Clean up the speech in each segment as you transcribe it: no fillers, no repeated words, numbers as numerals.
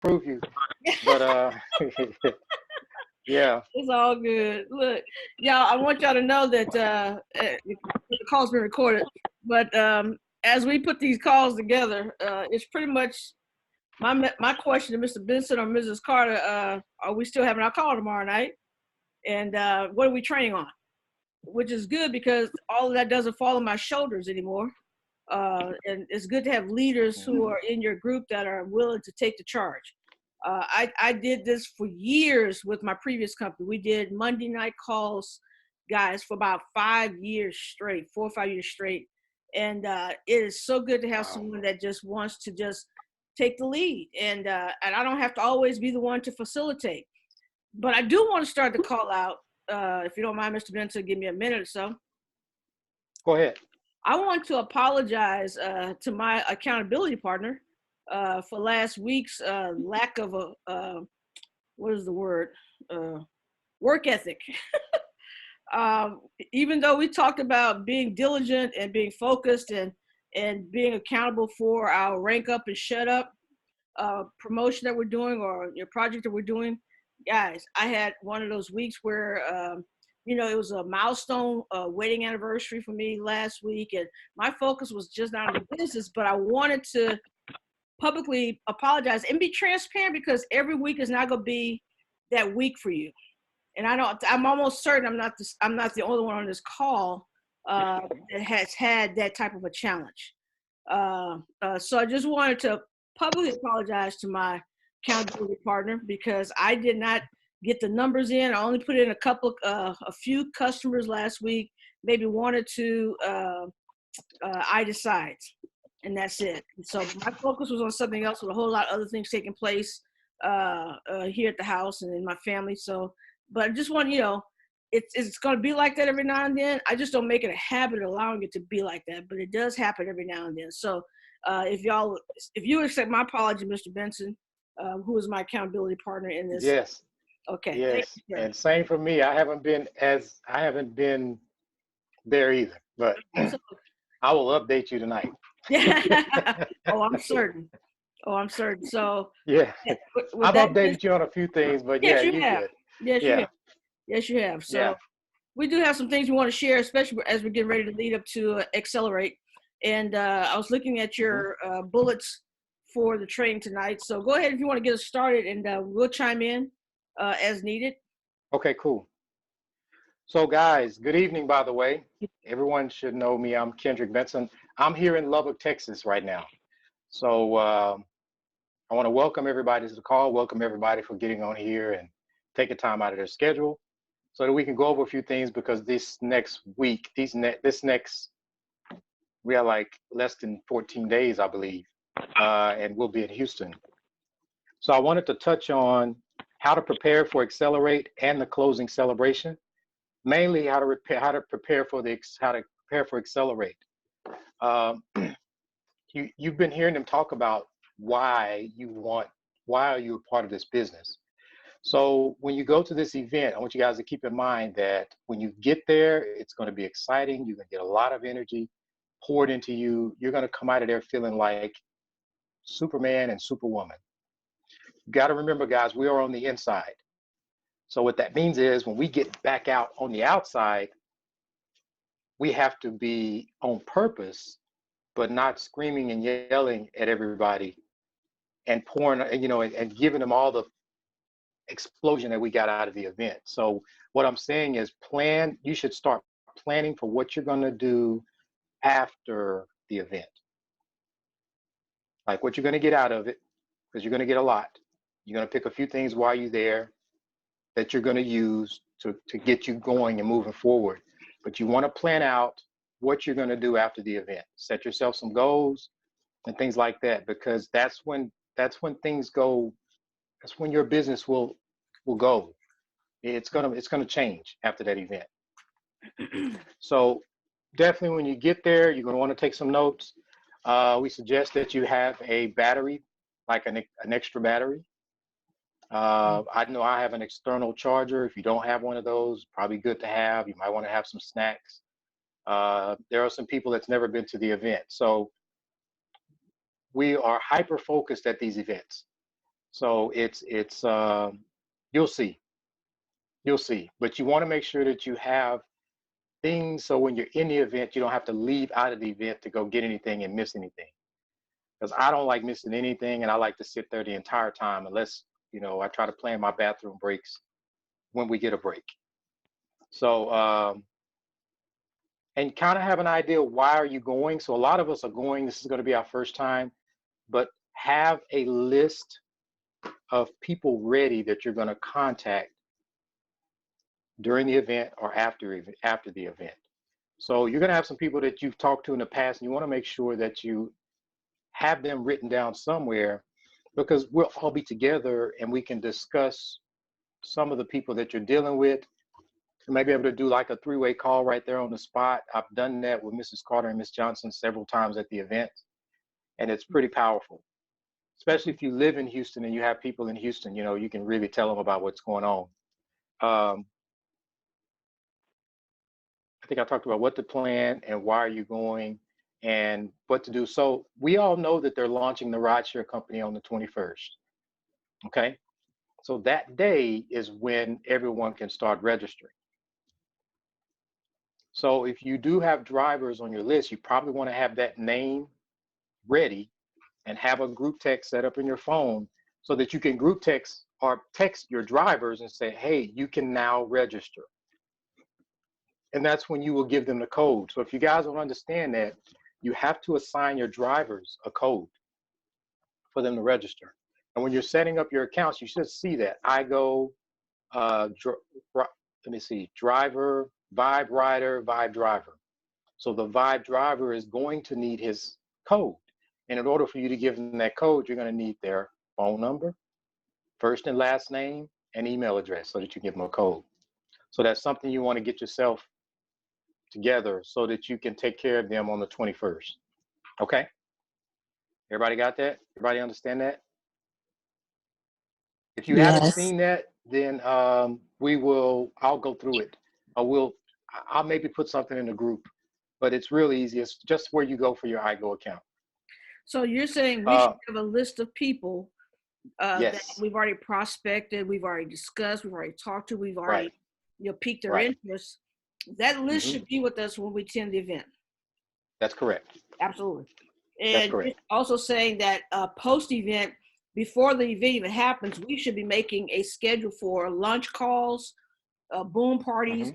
prove you. But yeah. It's all good. Look, y'all, I want y'all to know that the call's been recorded. But as we put these calls together, it's pretty much my question to Mr. Benson or Mrs. Carter. Are we still having our call tomorrow night? And what are we training on? Which is good because all of that doesn't fall on my shoulders anymore. And it's good to have leaders who are in your group that are willing to take the charge. I did this for years with my previous company. We did Monday night calls, guys, for about 5 years straight, 4 or 5 years straight. And it is so good to have someone that just wants to just take the lead. And I don't have to always be the one to facilitate. But I do want to start the call out. If you don't mind, Mr. Benson, give me a minute or so. Go ahead. I want to apologize to my accountability partner for last week's lack of what is the word? Work ethic. Even though we talked about being diligent and being focused and being accountable for our rank up and shut up promotion that we're doing or your project that we're doing, guys, I had one of those weeks where it was a milestone wedding anniversary for me last week, and my focus was just not on the business, but I wanted to publicly apologize and be transparent because every week is not going to be that week for you. And I'm almost certain I'm not the only one on this call that has had that type of a challenge. So I just wanted to publicly apologize to my accountability partner because I did not get the numbers in. I only put in a few customers last week, maybe one or two I decide, and that's it. So my focus was on something else with a whole lot of other things taking place here at the house and in my family. So, but I just want, it's going to be like that every now and then. I just don't make it a habit of allowing it to be like that, but it does happen every now and then. So if you accept my apology, Mr. Benson, who is my accountability partner in this. Yes. Okay. Thank Yes. you, And same for me. I haven't been there either, but sir. I will update you tonight. Yeah. Oh, I'm certain. So Yeah. with I've that being, updated you on a few things, but yes, yeah, you you have. good. Yes, you Yeah. have. Yes, you have. Yeah. So we do have some things we want to share, especially as we're getting ready to lead up to Accelerate. And I was looking at Hmm. your bullets for the training tonight. So go ahead if you want to get us started, and we'll chime in as needed. Okay, cool. So, guys, good evening, by the way. Everyone should know me. I'm Kendrick Benson. I'm here in Lubbock, Texas right now. So, I want to welcome everybody to the call, welcome everybody for getting on here and taking time out of their schedule so that we can go over a few things because this next week, this next, we are like less than 14 days, I believe, and we'll be in Houston. So, I wanted to touch on how to prepare for Accelerate and the closing celebration, mainly how to prepare for Accelerate. Um, you've been hearing them talk about why are you a part of this business. So when you go to this event, I want you guys to keep in mind that when you get there, it's going to be exciting. You're going to get a lot of energy poured into you. You're going to come out of there feeling like Superman and Superwoman. You got to remember, guys, we are on the inside. So what that means is when we get back out on the outside, we have to be on purpose, but not screaming and yelling at everybody and pouring, and giving them all the explosion that we got out of the event. So what I'm saying is you should start planning for what you're going to do after the event, like what you're going to get out of it, because you're going to get a lot. You're going to pick a few things while you're there that you're going to use to get you going and moving forward. But you want to plan out what you're going to do after the event. Set yourself some goals and things like that, because that's when things go. That's when your business will go. It's gonna change after that event. So definitely when you get there, you're gonna want to take some notes. We suggest that you have a battery, like an extra battery. I know I have an external charger. If you don't have one of those, probably good to have. You might want to have some snacks. There are some people that's never been to the event, so we are hyper focused at these events. So you'll see, you'll see. But you want to make sure that you have things so when you're in the event, you don't have to leave out of the event to go get anything and miss anything. Because I don't like missing anything, and I like to sit there the entire time unless, I try to plan my bathroom breaks when we get a break. So, and kind of have an idea why are you going. So a lot of us are going, this is going to be our first time, but have a list of people ready that you're going to contact during the event or after the event. So you're going to have some people that you've talked to in the past, and you want to make sure that you have them written down somewhere, because we'll all be together and we can discuss some of the people that you're dealing with. You may be able to do like a three-way call right there on the spot. I've done that with Mrs. Carter and Miss Johnson several times at the event, and it's pretty powerful, especially if you live in Houston and you have people in Houston. You can really tell them about what's going on. I think I talked about what to plan and why are you going and what to do. So we all know that they're launching the rideshare company on the 21st. Okay. So that day is when everyone can start registering. So if you do have drivers on your list, you probably want to have that name ready and have a group text set up in your phone so that you can group text or text your drivers and say, hey, you can now register. And that's when you will give them the code. So if you guys don't understand that, you have to assign your drivers a code for them to register. And when you're setting up your accounts, you should see that. Driver, Vibe Rider, Vibe Driver. So the Vibe Driver is going to need his code. And in order for you to give them that code, you're going to need their phone number, first and last name, and email address so that you give them a code. So that's something you want to get yourself together so that you can take care of them on the 21st. Okay? Everybody got that? Everybody understand that? If you haven't seen that, then I'll go through it. I'll maybe put something in the group, but it's real easy. It's just where you go for your iGo account. So you're saying we should have a list of people yes. that we've already prospected, we've already discussed, we've already talked to, we've already piqued their interest. That list should be with us when we attend the event. That's correct. Absolutely. And that's correct. Also saying that post-event, before the event even happens, we should be making a schedule for lunch calls, boom parties.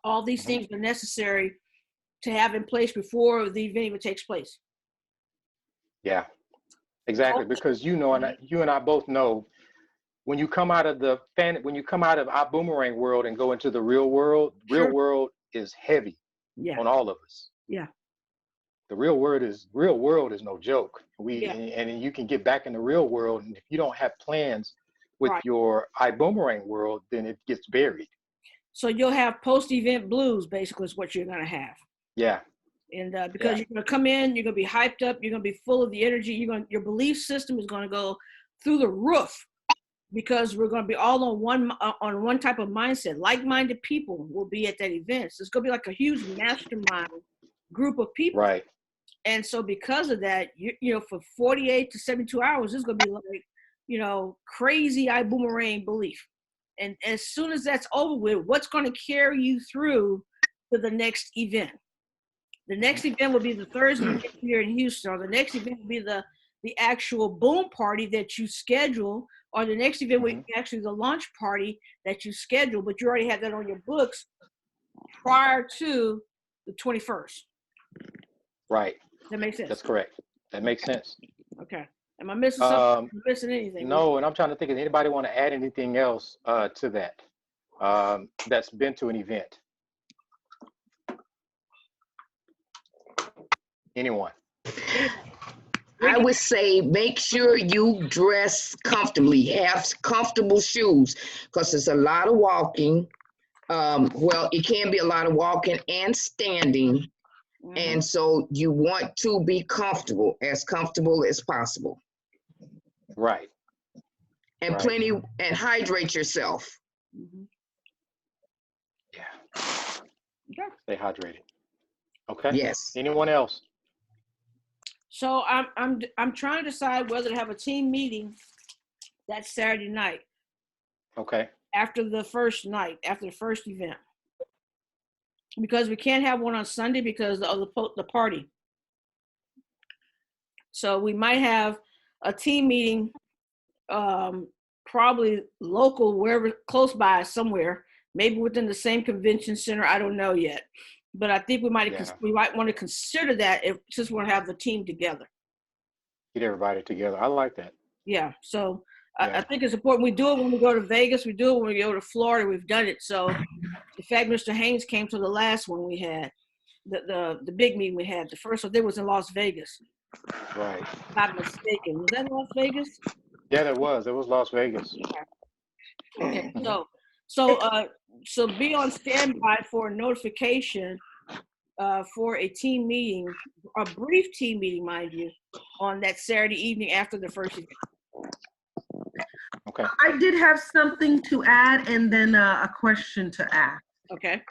All these things are necessary to have in place before the event even takes place. Yeah, exactly. Because you and I both know, when you come out of our boomerang world and go into the real world, real world is heavy on all of us. Yeah. The real world is no joke. And you can get back in the real world, and if you don't have plans with your iBoomerang world, then it gets buried. So you'll have post-event blues, basically, is what you're going to have. Yeah. And because you're going to come in, you're going to be hyped up, you're going to be full of the energy. Your belief system is going to go through the roof, because we're going to be all on one type of mindset. Like-minded people will be at that event. So it's going to be like a huge mastermind group of people. Right. And so because of that, for 48 to 72 hours, it's going to be like, crazy iBoomerang belief. And as soon as that's over with, what's going to carry you through to the next event? The next event will be the Thursday event here in Houston, or the next event will be the actual boom party that you schedule, or the next event will be actually the launch party that you schedule, but you already have that on your books prior to the 21st. Right. That makes sense. That's correct. That makes sense. Okay. Am I missing something? Am I missing anything? No, and I'm trying to think, if anybody want to add anything else to that that's been to an event? Anyone? I would say make sure you dress comfortably, have comfortable shoes, because it's a lot of walking. Well, it can be a lot of walking and standing. And so you want to be comfortable as possible. Right. And plenty, and hydrate yourself. Yeah. Stay hydrated. Okay. Yes. Anyone else? So I'm trying to decide whether to have a team meeting that Saturday night Okay. after the first night, after the first event. Because we can't have one on Sunday because of the party. So we might have a team meeting, probably local, wherever, close by somewhere, maybe within the same convention center. I don't know yet, but I think we might want to consider that if since we're gonna have the team together. Get everybody together. I like that. Yeah. So Yeah. I think it's important. We do it when we go to Vegas. We do it when we go to Florida. We've done it. So in fact, Mr. Haynes came to the last one we had, the big meeting we had. The first one there was in Las Vegas. Right. If I'm not mistaken. Was that Las Vegas? Yeah, it was. It was Las Vegas. Okay. So be on standby for a notification for a team meeting, a brief team meeting, mind you, on that Saturday evening after the first event. Okay. I did have something to add and then a question to ask. Okay.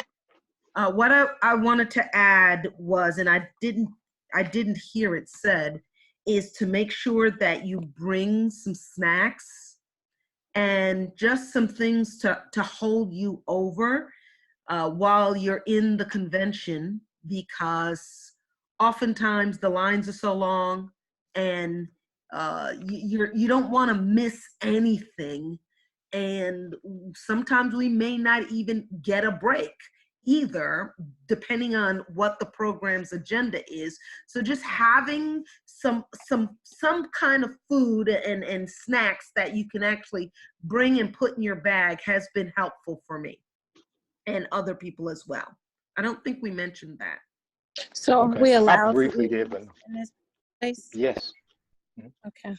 What I wanted to add was, and I didn't hear it said, is to make sure that you bring some snacks and just some things to hold you over while you're in the convention, because oftentimes the lines are so long and you don't want to miss anything, and sometimes we may not even get a break either, depending on what the program's agenda is. So just having some kind of food and snacks that you can actually bring and put in your bag has been helpful for me and other people as well. I don't think we mentioned that. So Okay. are we allowed I briefly to eat did, but in this place? yes. Okay.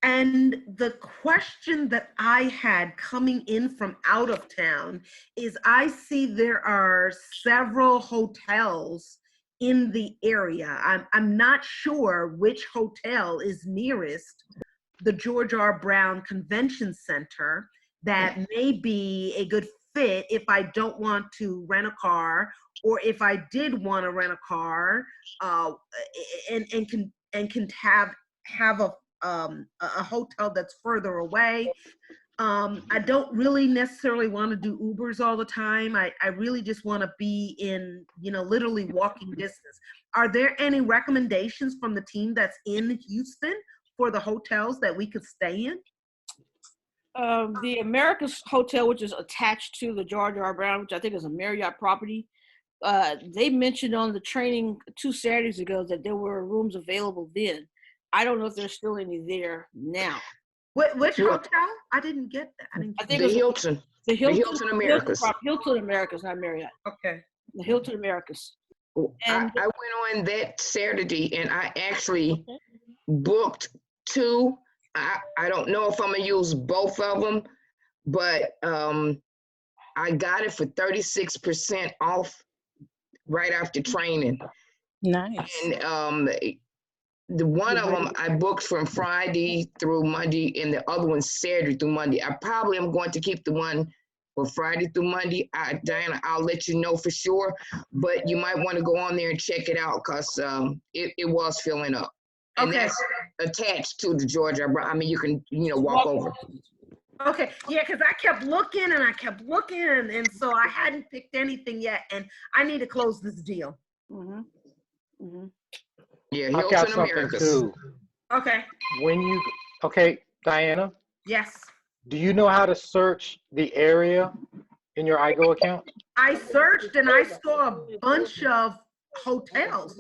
And the question that I had coming in from out of town is, I see there are several hotels in the area. I'm not sure which hotel is nearest the George R. Brown Convention Center that may be a good fit if I don't want to rent a car, or if I did want to rent a car and can have a hotel that's further away. I don't really necessarily want to do Ubers all the time. I really just want to be in, literally walking distance. Are there any recommendations from the team that's in Houston for the hotels that we could stay in? The Americas Hotel, which is attached to the George R. Brown, which I think is a Marriott property, they mentioned on the training 2 Saturdays ago that there were rooms available then. I don't know if there's still any there now. Which hotel? I didn't get that. I think The Hilton. the Hilton Americas. Hilton Americas, not Marriott. Okay. The Hilton Americas. I went on that Saturday and I actually booked 2. I don't know if I'm gonna use both of them, but I got it for 36% off right after training. Nice. And the one of them I booked from Friday through Monday, and the other one Saturday through Monday. I probably am going to keep the one for Friday through Monday. Diana, I'll let you know for sure, but you might want to go on there and check it out, because it was filling up. And Okay. that's attached to the George R. Brown. I mean, you can, walk over. Okay, yeah, because I kept looking and I kept looking, and so I hadn't picked anything yet, and I need to close this deal. Mm-hmm. Mm-hmm. Yeah, I've got Hilton something Americas. too. Okay, Okay, Diana, yes. do you know how to search the area in your iGo account? I searched and I saw a bunch of hotels,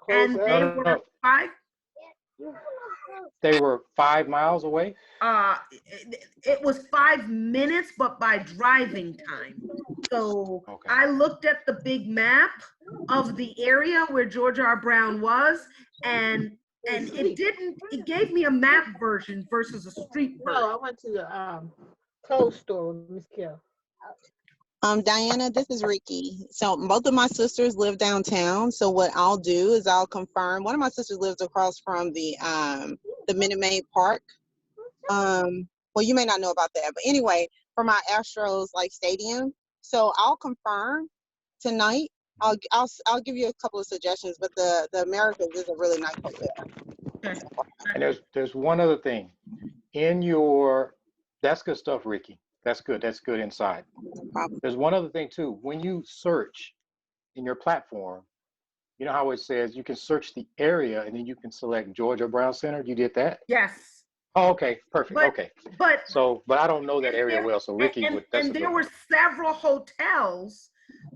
and they No. were five. They were 5 miles away? It was 5 minutes, but by driving time. So Okay. I looked at the big map of the area where George R. Brown was, and it gave me a map version versus a street version. No, I went to the clothes store with Miss Kill. Diana, this is Ricky. So both of my sisters live downtown. So what I'll do is I'll confirm. One of my sisters lives across from the Minute Maid Park. Well, you may not know about that, but anyway, for my Astros stadium. So I'll confirm tonight. I'll give you a couple of suggestions, but the Americas is a really nice hotel. Okay. And there's one other thing. in your, that's good stuff, Ricky. That's good. That's good insight. No problem. There's one other thing too. When you search in your platform, you know how it says you can search the area and then you can select Georgia Brown Center. You did that? Yes, Oh, okay, perfect. But- Okay. but So, but I don't know that area well. So Ricky would, that's a and good there one. were several hotels,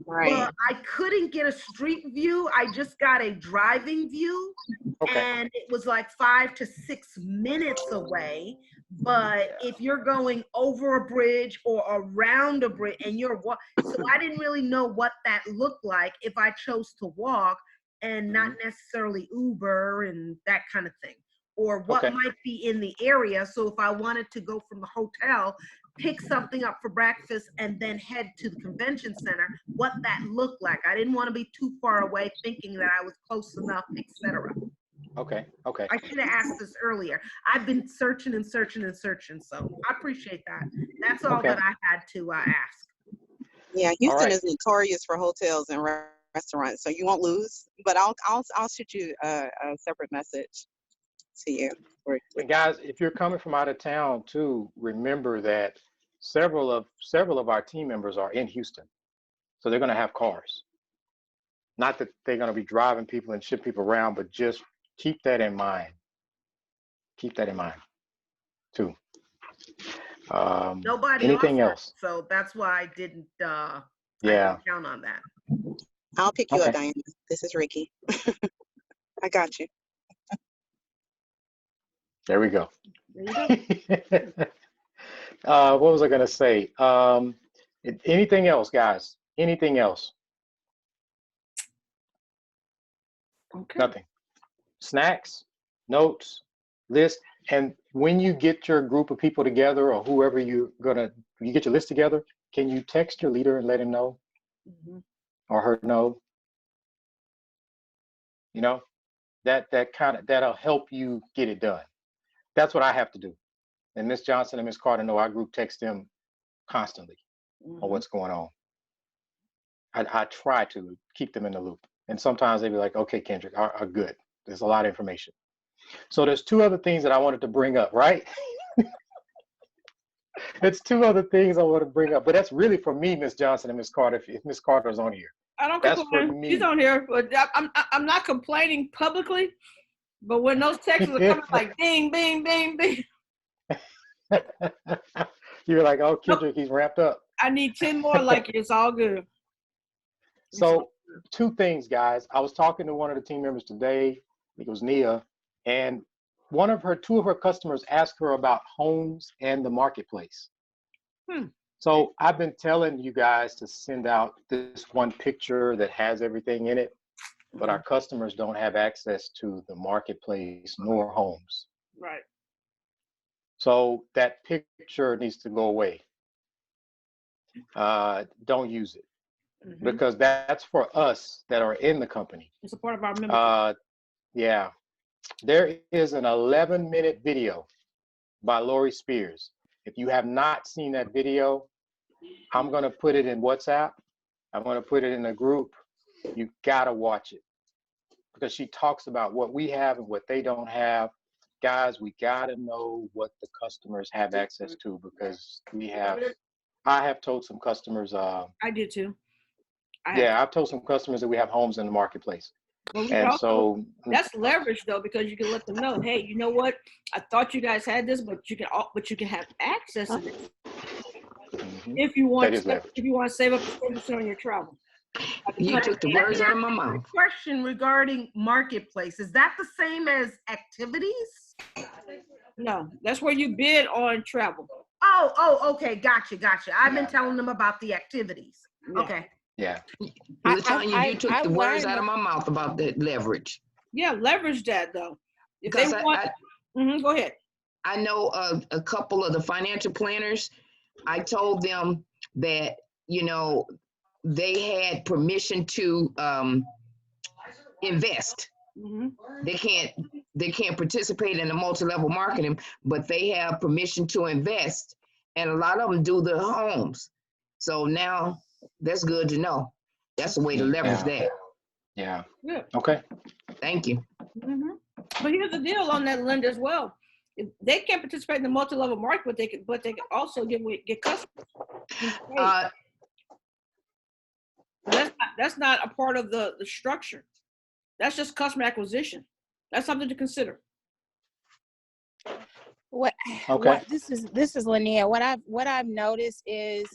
Right. but I couldn't get a street view. I just got a driving view, Okay. and it was like 5 to 6 minutes away. But if you're going over a bridge or around a bridge, and so I didn't really know what that looked like if I chose to walk and not necessarily Uber and that kind of thing, or what Okay. might be in the area. So if I wanted to go from the hotel, pick something up for breakfast, and then head to the convention center, what that looked like. I didn't want to be too far away thinking that I was close enough, etc. Okay. Okay. I should have asked this earlier. I've been searching and searching and searching, so I appreciate that. That's all Okay. that I had to ask. Yeah, Houston right. is notorious for hotels and restaurants, so you won't lose. But I'll shoot you a separate message to you. And guys, if you're coming from out of town too, remember that several of our team members are in Houston, so they're going to have cars. Not that they're going to be driving people and ship people around, but just keep that in mind. Keep that in mind too. Nobody Anything offered, else? so that's why I didn't Yeah. count on that. I'll pick you up, Okay. Diana. This is Ricky. I got you. There we go. There you go. What was I going to say? Anything else, guys? Anything else? Okay. Nothing. Snacks, notes, list. And when you get your group of people together, or whoever you get your list together, can you text your leader and let him know Mhm. or her know? You know, that'll help you get it done. That's what I have to do. And Miss Johnson and Miss Carter know I group text them constantly on Mhm. what's going on. I try to keep them in the loop. And sometimes they be like, okay, Kendrick, are good. There's a lot of information. So there's two other things that I wanted to bring up, right? It's two other things I want to bring up, but that's really for me, Miss Johnson and Miss Carter, if Miss Carter's on here. I don't That's for complain. me. She's on here, but I'm not complaining publicly. But when those texts are coming like ding, bing, bing, bing, You're like, oh, Kendrick, he's ramped up. I need 10 more like it. It's all good. So two things, guys. I was talking to one of the team members today, I think it was Nia, and two of her customers asked her about homes and the marketplace. So I've been telling you guys to send out this one picture that has everything in it, but our customers don't have access to the marketplace nor homes. Right. So that picture needs to go away. Don't use it Mhm. because that's for us that are in the company. It's a part of our membership. Yeah, there is an 11-minute video by Lori Spears. If you have not seen that video, I'm going to put it in WhatsApp. I'm going to put it in a group. You got to watch it because she talks about what we have and what they don't have. Guys, we got to know what the customers have access to because I have told some customers, I did too. I've told some customers that we have homes in the marketplace. But we And also, so that's leverage though, because you can let them know, hey, you know what? I thought you guys had this, but you can have access to this if you want. That is leverage. If you want to save up to 10% on your travel. You took the words out of my mouth. Question regarding marketplace, is that the same as activities? No, that's where you bid on travel. Oh, okay, gotcha. I've been telling them about the activities. Yeah. Okay. Yeah. We're telling you, I you took the words learned out of my mouth about that leverage. Yeah, leverage that though. If they Because want, go ahead. I know a couple of the financial planners. I told them that, they had permission to invest. Mhm. They can't participate in the multi-level marketing, but they have permission to invest. And a lot of them do the homes. So now that's good to know. That's a way to leverage that. Yeah. Yeah. Okay. Thank you. But here's the deal on that, Linda, as well. If they can't participate in the multi-level market, but they can also get customers. Uh, That's not a part of the structure. That's just customer acquisition. That's something to consider. What Okay. this is Linnea. What I've noticed is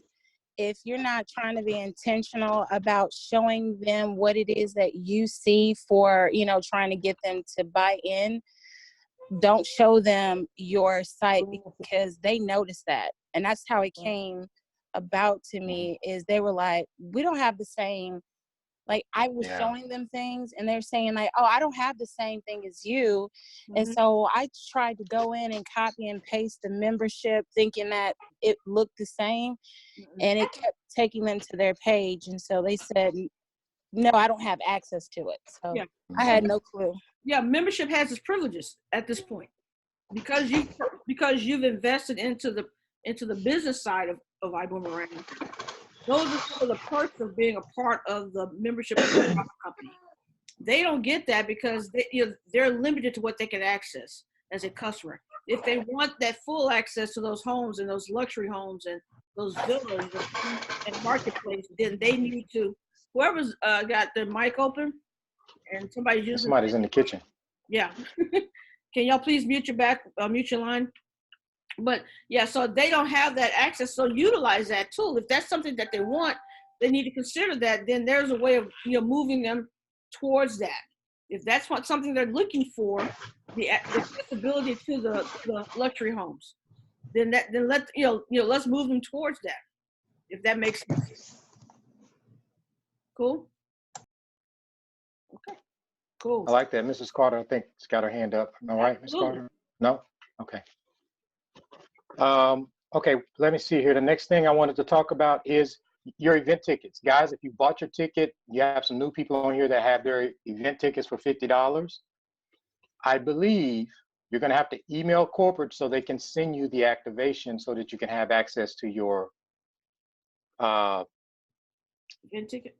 if you're not trying to be intentional about showing them what it is that you see for, trying to get them to buy in, don't show them your site because they notice that. And that's how it came about to me, is they were like, we don't have the same, like I was showing them things and they're saying like, oh, I don't have the same thing as you. And so I tried to go in and copy and paste the membership thinking that it looked the same, and it kept taking them to their page. And so they said, no, I don't have access to it. So I had no clue. Yeah, membership has its privileges at this point because you've invested into the business side of iBoomerang. Those are some of the perks of being a part of the membership of the company. They don't get that because they're limited to what they can access as a customer. If they want that full access to those homes and those luxury homes and those villas and marketplace, then they need to. Whoever's got their mic open and somebody's using. Somebody's in the kitchen. Yeah. Can y'all please mute your line? But yeah, so they don't have that access. So utilize that tool. If that's something that they want, they need to consider that. Then there's a way of moving them towards that. If that's something they're looking for, the accessibility to the luxury homes, then let's move them towards that. If that makes sense. Cool. Okay. Cool. I like that. Mrs. Carter, I think, has got her hand up. All right, Ms. Carter? No? Okay. Okay, let me see here. The next thing I wanted to talk about is your event tickets. Guys, if you bought your ticket, you have some new people on here that have their event tickets for $50. I believe you're going to have to email corporate so they can send you the activation so that you can have access to your event ticket.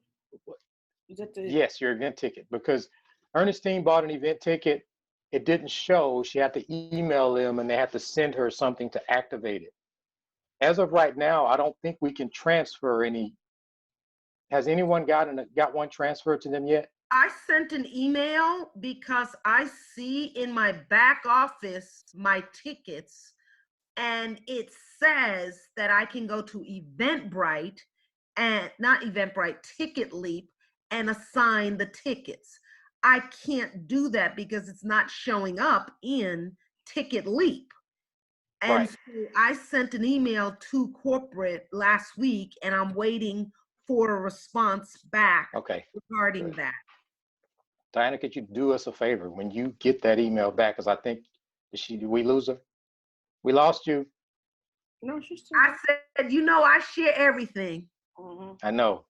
Is that yes, your event ticket, because Ernestine bought an event ticket. It didn't show. She had to email them and they had to send her something to activate it. As of right now, I don't think we can transfer any. Has anyone got one transferred to them yet? I sent an email because I see in my back office my tickets, and it says that I can go to Eventbrite and not Eventbrite, Ticket Leap, and assign the tickets. I can't do that because it's not showing up in Ticket Leap. And so I sent an email to corporate last week, and I'm waiting for a response back regarding that. Diana, could you do us a favor when you get that email back? Because I think, did we lose her? We lost you. No, she's still. I said, I share everything. I know.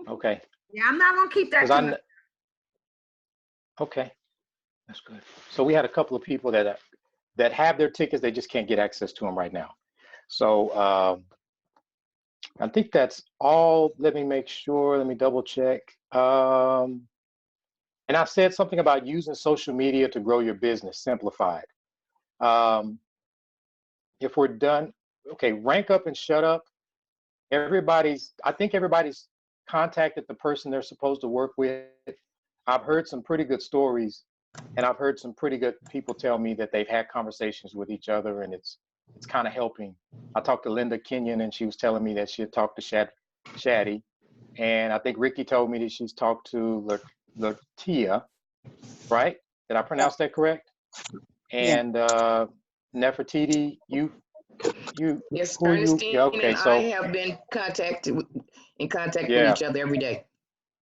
Okay. Yeah, I'm not gonna keep that. Okay, that's good. So we had a couple of people that have their tickets, they just can't get access to them right now. So I think that's all. Let me make sure. Let me double check. And I said something about using social media to grow your business, simplified. If we're done, okay, rank up and shut up. I think everybody's contacted the person they're supposed to work with. I've heard some pretty good stories, and I've heard some pretty good people tell me that they've had conversations with each other, and it's kind of helping. I talked to Linda Kenyon, and she was telling me that she had talked to Shaddy, and I think Ricky told me that she's talked to Latia, right? Did I pronounce that correct? And Nefertiti, yes, who Ernestine okay, and so I have been in contact with each other every day.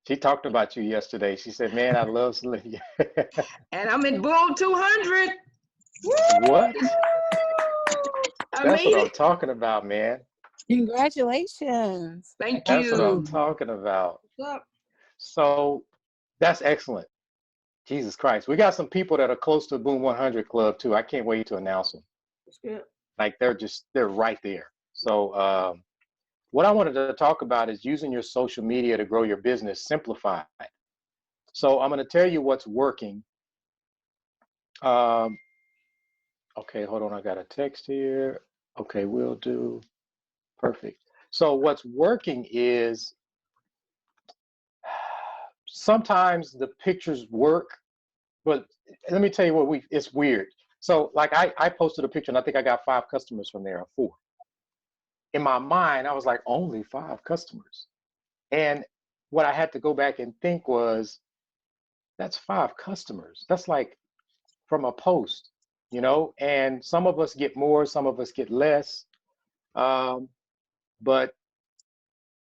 She talked about you yesterday. She said, man, I love Celia. And I'm in Boom 200. What? That's what I'm talking about, man. Congratulations. Thank you. That's what I'm talking about. So that's excellent. Jesus Christ. We got some people that are close to the Boom 100 Club too. I can't wait to announce them. That's good. Like they're right there. So what I wanted to talk about is using your social media to grow your business simplified. So I'm going to tell you what's working. Okay, hold on. I got a text here. Okay, will do. Perfect. So what's working is sometimes the pictures work, but let me tell you it's weird. So like I posted a picture and I think I got 5 customers from there, or 4. In my mind, I was like, only 5 customers. And what I had to go back and think was, that's 5 customers. That's like from a post, and some of us get more, some of us get less. But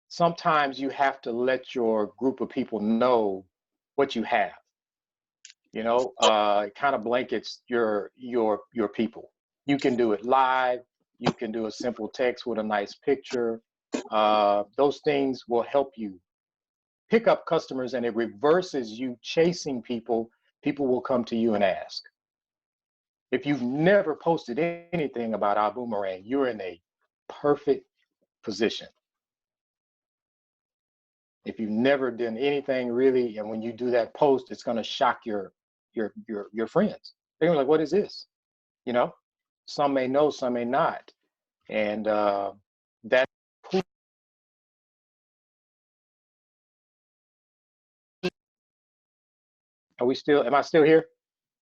sometimes you have to let your group of people know what you have. It kind of blankets your people. You can do it live. You can do a simple text with a nice picture. Those things will help you pick up customers, and it reverses you chasing people. People will come to you and ask. If you've never posted anything about our boomerang, you're in a perfect position. If you've never done anything really, and when you do that post, it's going to shock your friends. They're like, "What is this?" Some may know, some may not, and that. Am I still here?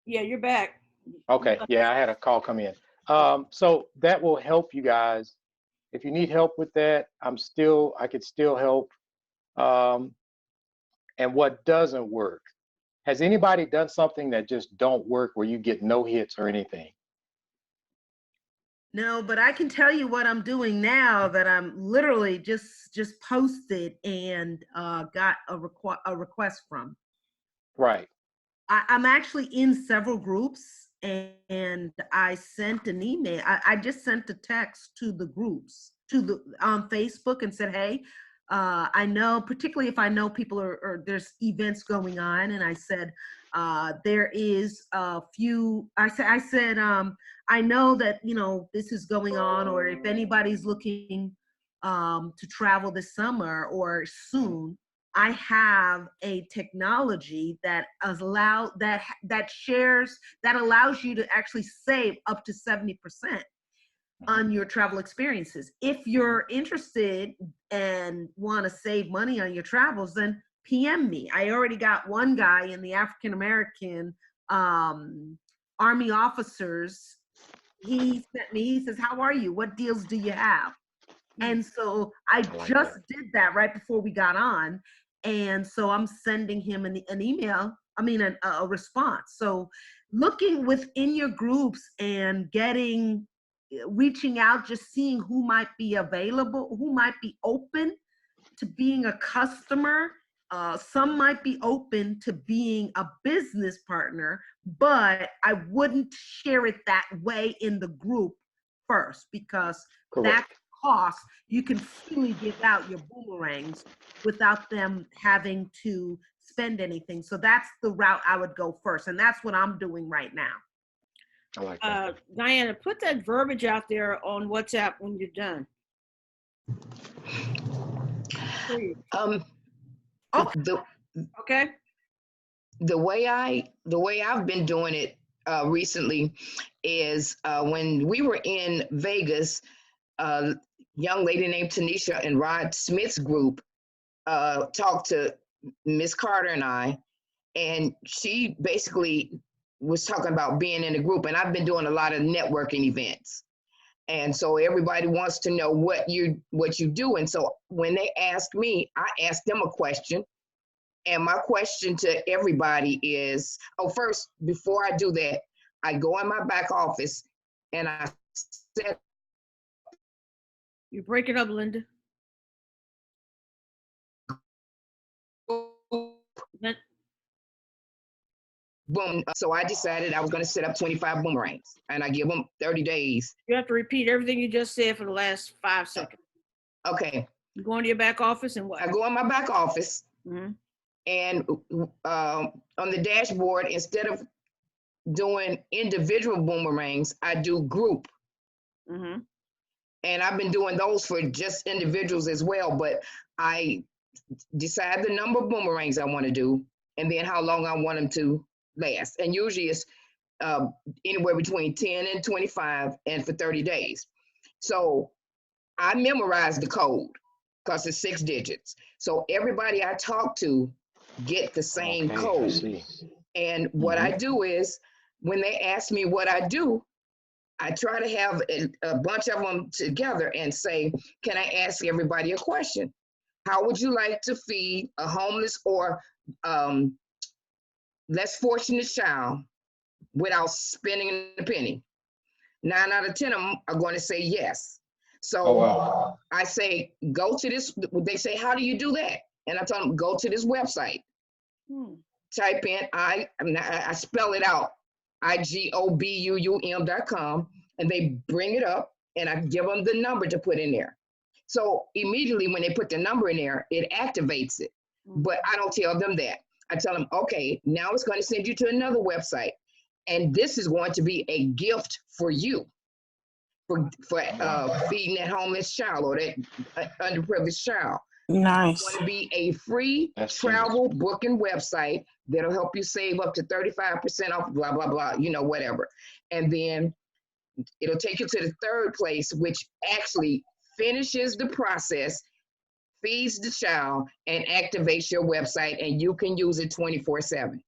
Yeah, you're back. Okay, yeah, I had a call come in. So that will help you guys. If you need help with that, I could still help. And what doesn't work? Has anybody done something that just don't work, where you get no hits or anything? No, but I can tell you what I'm doing now, that I'm literally just posted and got a request from. Right. I'm actually in several groups, and I sent an email. I just sent a text to the groups, on Facebook, and said, "Hey, I know, particularly if I know people or there's events going on," and I said, "There is a few." I said, "I know that this is going on, or if anybody's looking to travel this summer or soon, I have a technology that allows you to actually save up to 70% on your travel experiences. If you're interested and want to save money on your travels, then PM me." I already got one guy in the African American Army officers. He sent me, he says, "How are you? What deals do you have?" And so I like just that. did that right before we got on. And so I'm sending him an email, a response. So looking within your groups and reaching out, just seeing who might be available, who might be open to being a customer. Some might be open to being a business partner, but I wouldn't share it that way in the group first, because that Correct. cost, you can freely give out your boomerangs without them having to spend anything. So that's the route I would go first. And that's what I'm doing right now. I like that. Diana, put that verbiage out there on WhatsApp when you're done. Please. Okay. The way I've been doing it recently is when we were in Vegas, a young lady named Tanisha and Rod Smith's group talked to Miss Carter and I, and she basically was talking about being in a group. And I've been doing a lot of networking events, and so everybody wants to know what you do. And so when they ask me, I ask them a question. And my question to everybody is, first, before I do that, I go in my back office and I set. You're breaking up, Linda. Boom. So I decided I was going to set up 25 boomerangs, and I give them 30 days. You have to repeat everything you just said for the last 5 seconds. Okay. You go into your back office and what? I go in my back office, and on the dashboard, instead of doing individual boomerangs, I do group. And I've been doing those for just individuals as well, but I decide the number of boomerangs I want to do, and then how long I want them to last. And usually it's anywhere between 10 and 25 and for 30 days. So I memorized the code because it's 6 digits. So everybody I talk to get the same Okay, I code. see. And what I do is when they ask me what I do, I try to have a bunch of them together and say, can I ask everybody a question? How would you like to feed a homeless or less fortunate child without spending a penny? 9 out of 10 of them are going to say yes. So Oh, wow. I say, go to this. They say, how do you do that? And I tell them, go to this website. Type in, I spell it out, IGOBUUM.com, and they bring it up, and I give them the number to put in there. So immediately when they put the number in there, it activates it. But I don't tell them that. I tell them, okay, now it's going to send you to another website, and this is going to be a gift for you for feeding that homeless child or that underprivileged child. Nice. It's going to be a free That's travel booking website that'll help you save up to 35% off, blah, blah, blah, you know, whatever. And then it'll take you to the third place, which actually finishes the process, feeds the child, and activates your website, and you can use it 24/7.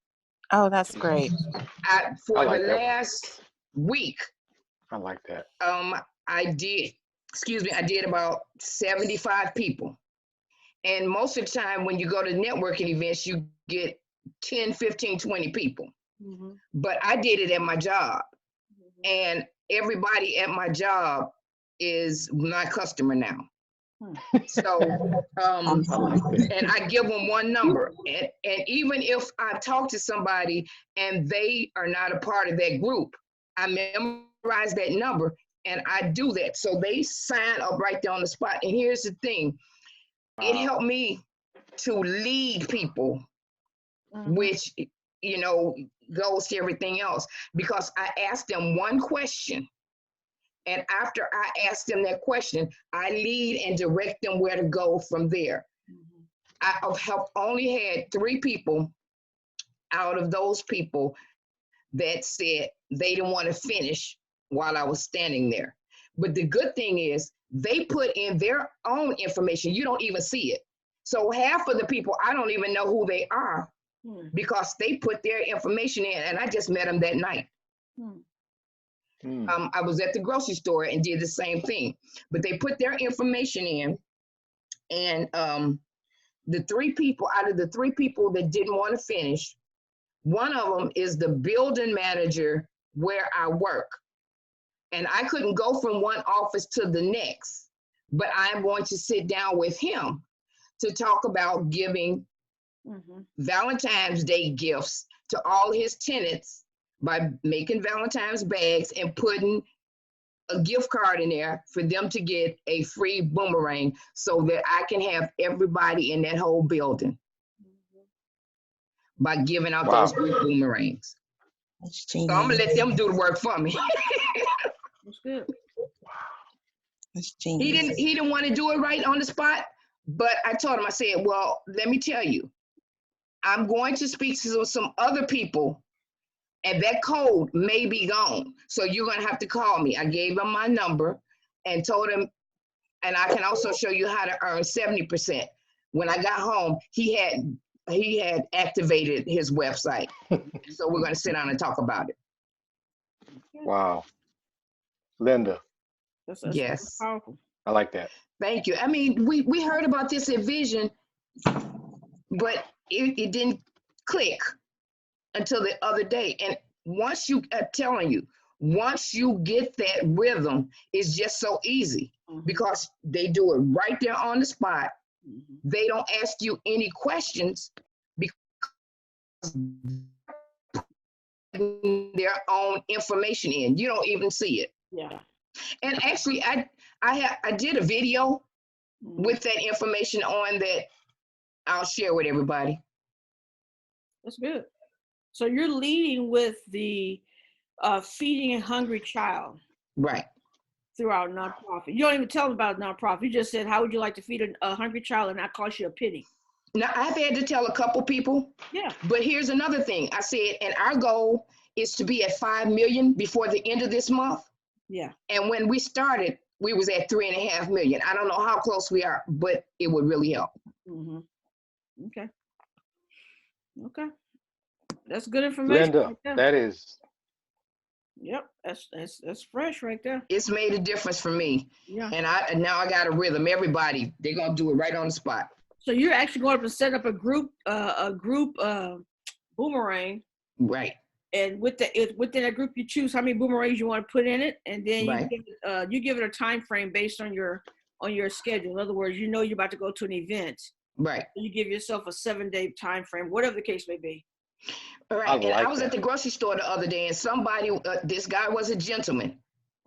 Oh, that's great. For I like the that one. last week, I like that. I did about 75 people. And most of the time when you go to networking events, you get 10, 15, 20 people. But I did it at my job. And everybody at my job is my customer now. So, and I give them one number. And even if I talk to somebody and they are not a part of that group, I memorize that number and I do that. So they sign up right there on the spot. And here's the thing. It helped me to lead people, which, you know, goes to everything else, because I asked them one question. And after I ask them that question, I lead and direct them where to go from there. I have only had 3 people out of those people that said they didn't want to finish while I was standing there. But the good thing is they put in their own information. You don't even see it. So half of the people, I don't even know who they are because they put their information in, and I just met them that night. I was at the grocery store and did the same thing, but they put their information in, and the 3 people, out of the 3 people that didn't want to finish, one of them is the building manager where I work. And I couldn't go from one office to the next, but I'm going to sit down with him to talk about giving Valentine's Day gifts to all his tenants by making Valentine's bags and putting a gift card in there for them to get a free boomerang so that I can have everybody in that whole building by giving out those free boomerangs. So I'm gonna let them do the work for me. That's good. He didn't want to do it right on the spot, but I told him, I said, well, let me tell you, I'm going to speak to some other people and that code may be gone. So you're going to have to call me. I gave him my number and told him, and I can also show you how to earn 70%. When I got home, he had activated his website. So we're going to sit down and talk about it. Wow. Linda. That's Yes. powerful. I like that. Thank you. I mean, we heard about this at Vision, but it didn't click until the other day. And once you, I'm telling you, once you get that rhythm, it's just so easy because they do it right there on the spot. They don't ask you any questions because their own information in. You don't even see it. Yeah. And actually, I did a video with that information on that I'll share with everybody. That's good. So you're leading with the feeding a hungry child. Right. Through our nonprofit. You don't even tell them about nonprofit. You just said, how would you like to feed a hungry child and not cost you a penny? Now, I've had to tell a couple people. Yeah. But here's another thing. I said, and our goal is to be at 5 million before the end of this month. Yeah. And when we started, we was at 3.5 million. I don't know how close we are, but it would really help. Mm-hmm. Okay. Okay. That's good information. Linda, right there. that is, Yep. That's fresh right there. It's made a difference for me. Yeah. And now I got a rhythm. Everybody, they're gonna do it right on the spot. So you're actually going up and set up a group boomerang, Right. and within that group you choose how many boomerangs you want to put in it, and then Right. you give it a time frame based on your schedule. In other words, you know you're about to go to an event. Right. You give yourself a 7-day time frame, whatever the case may be. All I right. And I like was that. at the grocery store the other day, and somebody, this guy was a gentleman.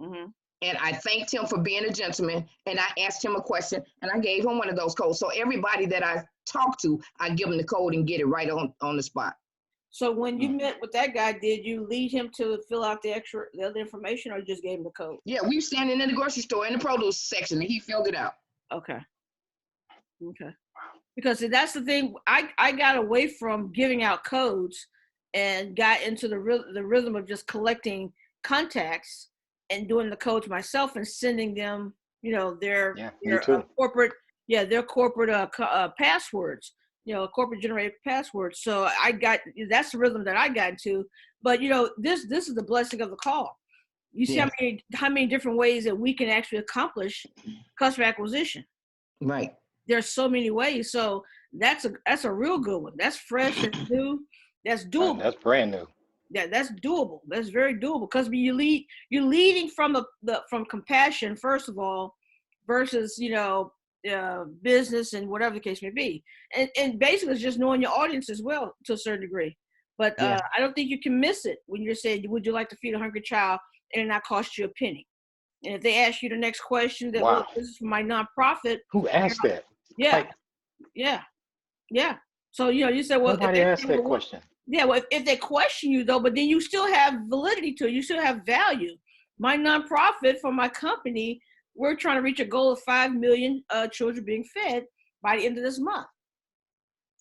Mm-hmm. And I thanked him for being a gentleman, and I asked him a question, and I gave him one of those codes. So everybody that I talk to, I give them the code and get it right on the spot. So when you met with that guy, did you lead him to fill out the other information, or you just gave him the code? Yeah, we were standing in the grocery store in the produce section, and he filled it out. Okay. Okay. Because that's the thing. I got away from giving out codes and got into the rhythm of just collecting contacts and doing the codes myself and sending them, their corporate, their corporate passwords, corporate generated passwords. So that's the rhythm that I got into. But this is the blessing of the call. You see how many different ways that we can actually accomplish customer acquisition. Right. There's so many ways. So that's a real good one. That's fresh. That's new. That's doable. That's brand new. Yeah, that's doable. That's very doable, because you're leading from from compassion, first of all, versus business and whatever the case may be, and basically it's just knowing your audience as well to a certain degree. But I don't think you can miss it when you're saying, would you like to feed a hungry child and it not cost you a penny? And if they ask you the next question, that Wow. this is for my nonprofit. Who asked that? Yeah, Like, yeah. So you said, well, nobody asked that question. Yeah, well, if they question you though, but then you still have validity to it, you still have value. My nonprofit for my company, we're trying to reach a goal of 5 million children being fed by the end of this month,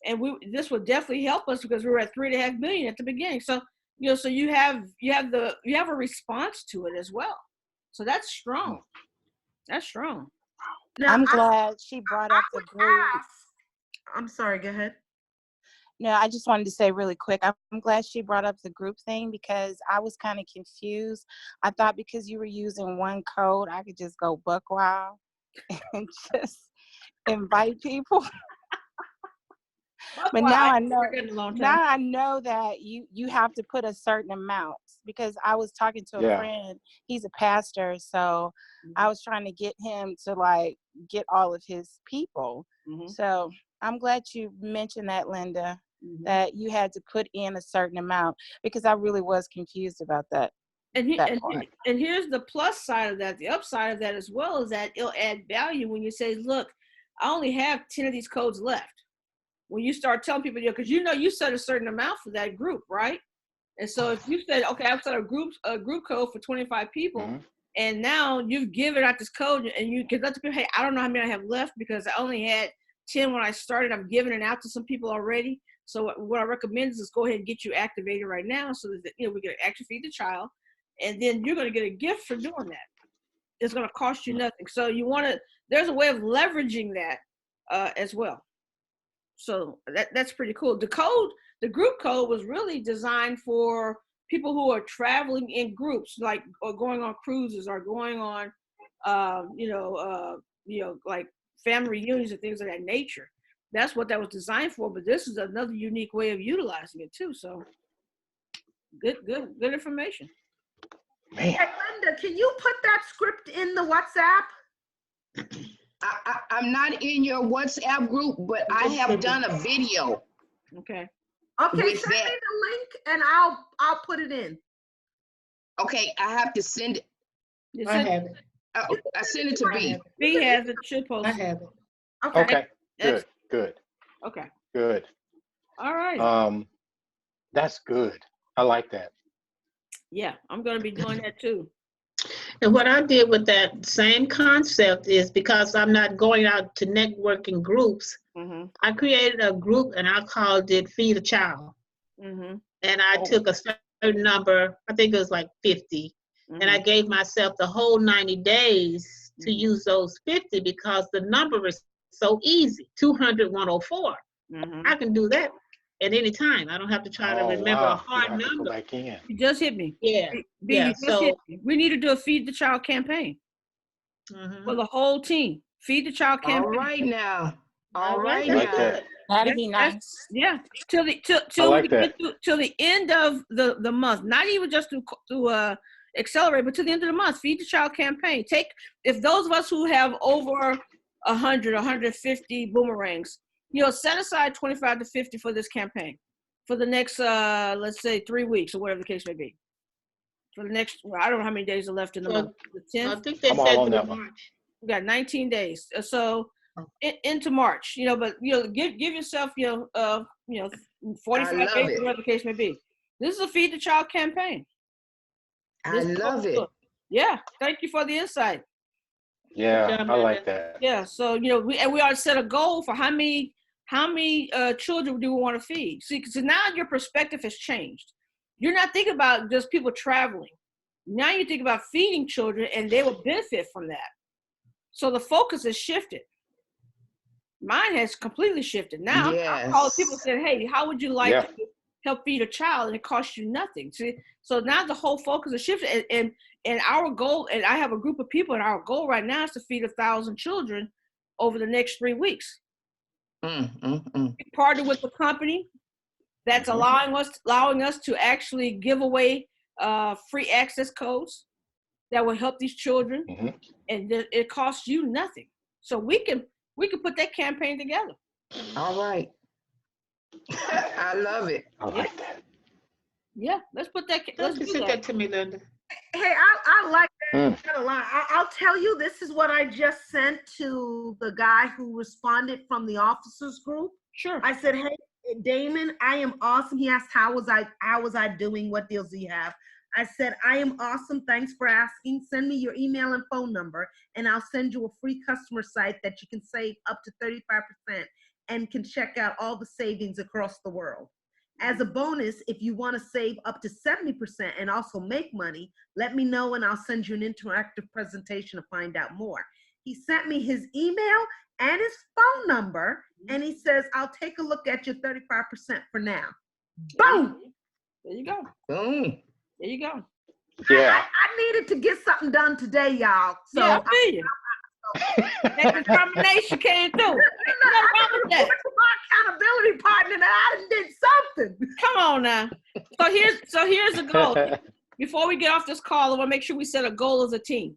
and this would definitely help us because we were at 3.5 million at the beginning. So so you have a response to it as well. So that's strong. That's strong. Now, I'm glad she brought up the group. I'm sorry, go ahead. No, I just wanted to say really quick, I'm glad she brought up the group thing, because I was kind of confused. I thought because you were using one code, I could just go buck wild and just invite people. But now I know that you have to put a certain amount, because I was talking to a friend, he's a pastor, so I was trying to get him to get all of his people. Mm-hmm. So I'm glad you mentioned that, Linda, that you had to put in a certain amount, because I really was confused about that. And here's the plus side of that. The upside of that as well is that it'll add value when you say, look, I only have 10 of these codes left. When you start telling people, because you set a certain amount for that group, right? And so if you said, okay, I've set a group code for 25 people, and now you've given out this code, and you can let the people, hey, I don't know how many I have left because I only had 10 when I started. I've given it out to some people already. So what I recommend is go ahead and get you activated right now, so that we can actually feed the child, and then you're going to get a gift for doing that. It's going to cost you nothing. So there's a way of leveraging that as well. So that's pretty cool. The group code was really designed for people who are traveling in groups, or going on cruises, or going on, like family reunions and things of that nature. That's what that was designed for. But this is another unique way of utilizing it too. So good information. Man. Hey, Linda, can you put that script in the WhatsApp? I'm not in your WhatsApp group, but I have done a video. Okay. Okay, send me the link and I'll put it in. Okay, I have to send it. I have it. I send it to B. B has it. Should post. I have it. Okay. Good. Okay. Good. All right. That's good. I like that. Yeah, I'm going to be doing that too. And what I did with that same concept is, because I'm not going out to networking groups, I created a group and I called it Feed a Child. And I took a certain number, I think it was like 50. And I gave myself the whole 90 days to use those 50 because the number is so easy, 200, 104. I can do that at any time. I don't have to try to remember a You hard have to go number. back in. You just hit me. Yeah. B, Yeah, you just hit so me. We need to do a Feed the Child campaign for the whole team. Feed the Child All campaign. right now. All right I like now. that. That'd be That's- nice. Yeah, till the I like we that. get till the end of the month. Not even just to accelerate, but to the end of the month. Feed the Child campaign. If those of us who have over 100, 150 boomerangs, set aside 25 to 50 for this campaign for the next let's say 3 weeks or whatever the case may be. For the next, I don't know how many days are left in the month. The I 10th. think they I'm all said on through that one. March. We got 19 days. So into March, but give yourself 45 I love days, it. whatever the case may be. This is a Feed the Child campaign. I love it. Yeah, thank you for the insight. Yeah, Good job, I like Amanda. that. Yeah, so we ought to set a goal for how many children do we want to feed. See, because now your perspective has changed. You're not thinking about just people traveling. Now you think about feeding children, and they will benefit from that. So the focus has shifted. Mine has completely shifted. Now I call people and say, hey, how would you like to help feed a child? And it costs you nothing. See, so now the whole focus is shifted. And our goal, and I have a group of people, and our goal right now is to feed 1,000 children over the next 3 weeks. We partnered with the company that's allowing us to actually give away free access codes that will help these children, and it costs you nothing. So we can put that campaign together. All right. I love it. I like that. Yeah, let's put that. Let's do Send that to me, Linda. Hey, I like that a lot. I'll tell you, this is what I just sent to the guy who responded from the officers group. Sure. I said, hey, Damon, I am awesome. He asked, how was I doing? What deals do you have? I said, I am awesome. Thanks for asking. Send me your email and phone number, and I'll send you a free customer site that you can save up to 35% and can check out all the savings across the world. As a bonus, if you want to save up to 70% and also make money, let me know and I'll send you an interactive presentation to find out more. He sent me his email and his phone number, and he says, I'll take a look at your 35% for now. Boom! There you go. Boom. There you go. Yeah. I needed to get something done today, y'all. So yeah, I feel you. That determination came through. Ain't nothing wrong with that. My accountability partner that I did something. Come on now. So here's the goal. Before we get off this call, I want to make sure we set a goal as a team.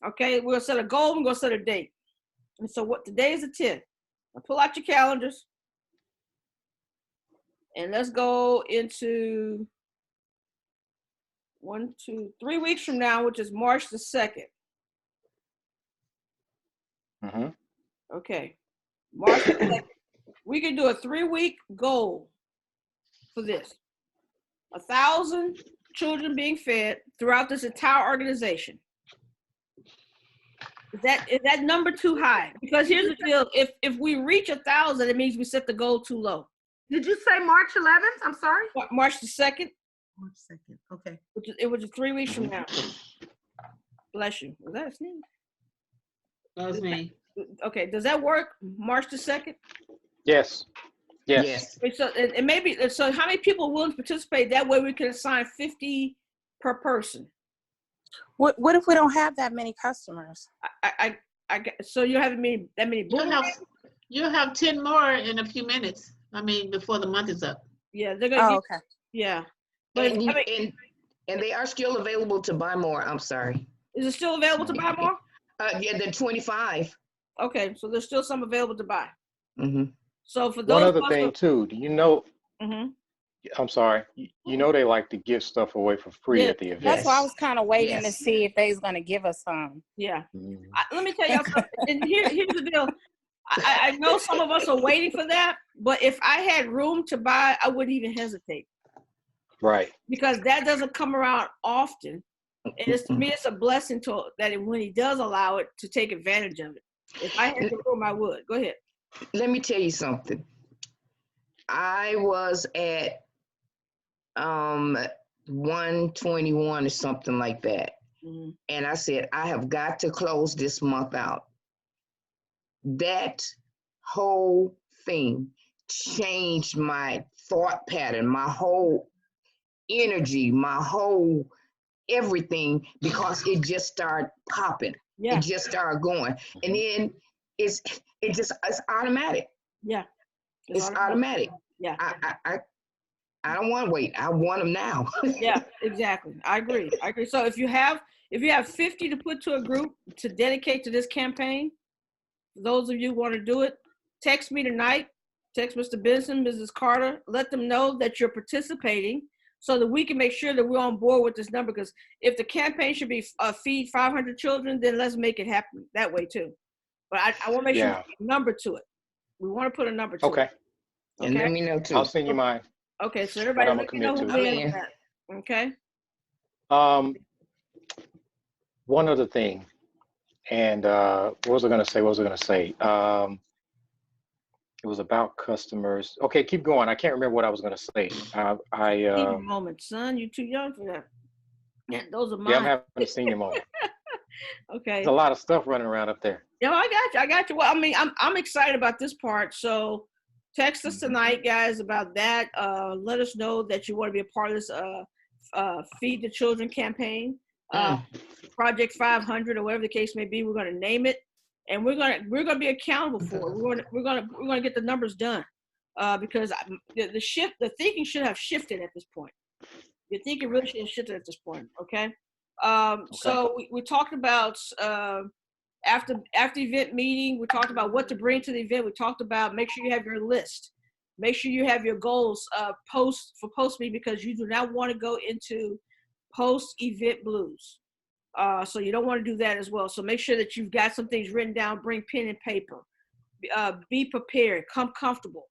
Okay, we're gonna set a goal. We're gonna set a date. And so today is the 10th. Now pull out your calendars, and let's go into 3 weeks from now, which is March the 2nd. Okay, March the 2nd. We can do a 3-week goal for this. 1,000 children being fed throughout this entire organization. Is that number too high? Because here's the deal: if we reach 1,000, it means we set the goal too low. Did you say March 11th? I'm sorry. March the 2nd. March 2nd. Okay. It was 3 weeks from now. Bless you. Was that a sneeze? That was me. Okay. Does that work? March the 2nd. Yes. Yes. So and maybe so. How many people are willing to participate? That way we can assign 50 per person. What if we don't have that many customers? So you haven't made that many. You'll have 10 more in a few minutes. I mean, before the month is up. Yeah, they're gonna. Okay. Yeah, but And they are still available to buy more. I'm sorry. Is it still available to buy more? Yeah, the 25. Okay, so there's still some available to buy. So for those. One other thing too, do you know? Mm-hmm. I'm sorry. You know they like to give stuff away for free at the event. That's why I was kind of waiting to see if they was gonna give us some. Yeah. Let me tell y'all something. And here's the deal. I know some of us are waiting for that, but if I had room to buy, I wouldn't even hesitate. Right. Because that doesn't come around often. And to me, it's a blessing that when he does allow it, to take advantage of it. If I had the room, I would. Go ahead. Let me tell you something. I was at 121 or something like that. Mhm. And I said, I have got to close this month out. That whole thing changed my thought pattern, my whole energy, my whole everything, because it just started popping. Yeah. It just started going. And then it's automatic. Yeah. It's automatic. Yeah. I don't want to wait. I want them now. Yeah, exactly. I agree. So if you have 50 to put to a group to dedicate to this campaign, those of you who want to do it, text me tonight. Text Mr. Benson, Mrs. Carter. Let them know that you're participating so that we can make sure that we're on board with this number. Because if the campaign should be feed 500 children, then let's make it happen that way too. But I want to make sure we put a number to it. We want to put a number to it. Okay. And let me know too. I'll send you mine. Okay, so everybody let me know who's in that. Okay. One other thing, and what was I going to say? It was about customers. Okay, keep going. I can't remember what I was going to say. Senior moment, son. You're too young for that. Yeah, those are mine. Yeah, I'm having a senior moment. Okay. There's a lot of stuff running around up there. Yeah, I got you. Well, I mean, I'm excited about this part. So text us tonight, guys, about that. Let us know that you want to be a part of this Feed the Children campaign. Project 500 or whatever the case may be. We're going to name it, and we're gonna be accountable for it. We're gonna get the numbers done, because the thinking should have shifted at this point. The thinking really should have shifted at this point. Okay. So we talked about after event meeting. We talked about what to bring to the event. We talked about make sure you have your list. Make sure you have your goals post meeting, because you do not want to go into post-event blues. So you don't want to do that as well. So make sure that you've got some things written down. Bring pen and paper. Be prepared. Come comfortable.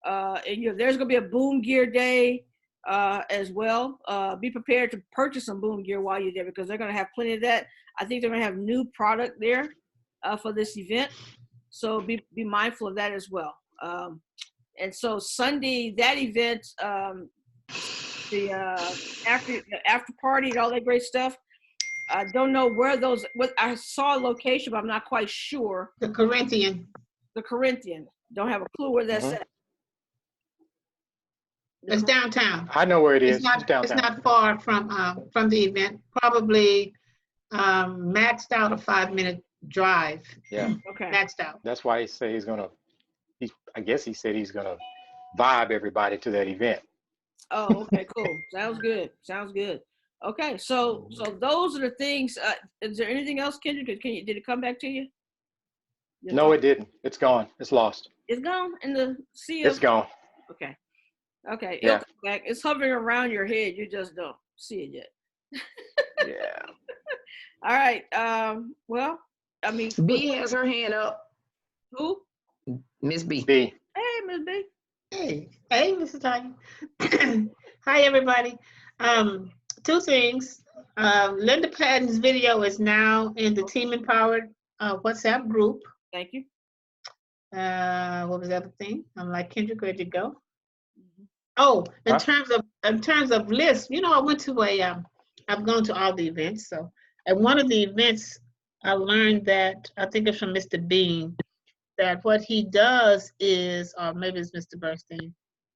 And there's going to be a boom gear day as well. Be prepared to purchase some boom gear while you're there, because they're going to have plenty of that. I think they're going to have new product there for this event. So be mindful of that as well. And so Sunday, that event, the after party and all that great stuff. I don't know where I saw a location, but I'm not quite sure. The Corinthian. Don't have a clue where that's at. It's downtown. I know where it is. It's not downtown. It's not far from the event. Probably maxed out a 5-minute drive. Yeah. Okay. Maxed out. That's why he said I guess he said he's gonna vibe everybody to that event. Oh, okay, cool. Sounds good. Okay, so those are the things. Is there anything else, Kendra? Did it come back to you? No, it didn't. It's gone. It's lost. It's gone in the sea of. It's gone. Okay. Okay. Yeah. It'll come back. It's hovering around your head. You just don't see it yet. Yeah. All right. Well, I mean. B has her hand up. Who? Miss B. B. Hey, Miss B. Hey, Mrs. Tanya. Hi, everybody. Two things. Linda Patton's video is now in the Team Empowered WhatsApp group. Thank you. What was the other thing? I'm like, Kendrick, where'd you go? Oh, in terms of lists, I went to I've gone to all the events. So at one of the events, I learned that, I think it's from Mr. Bean, that what he does is, or maybe it's Mr. Bernstein,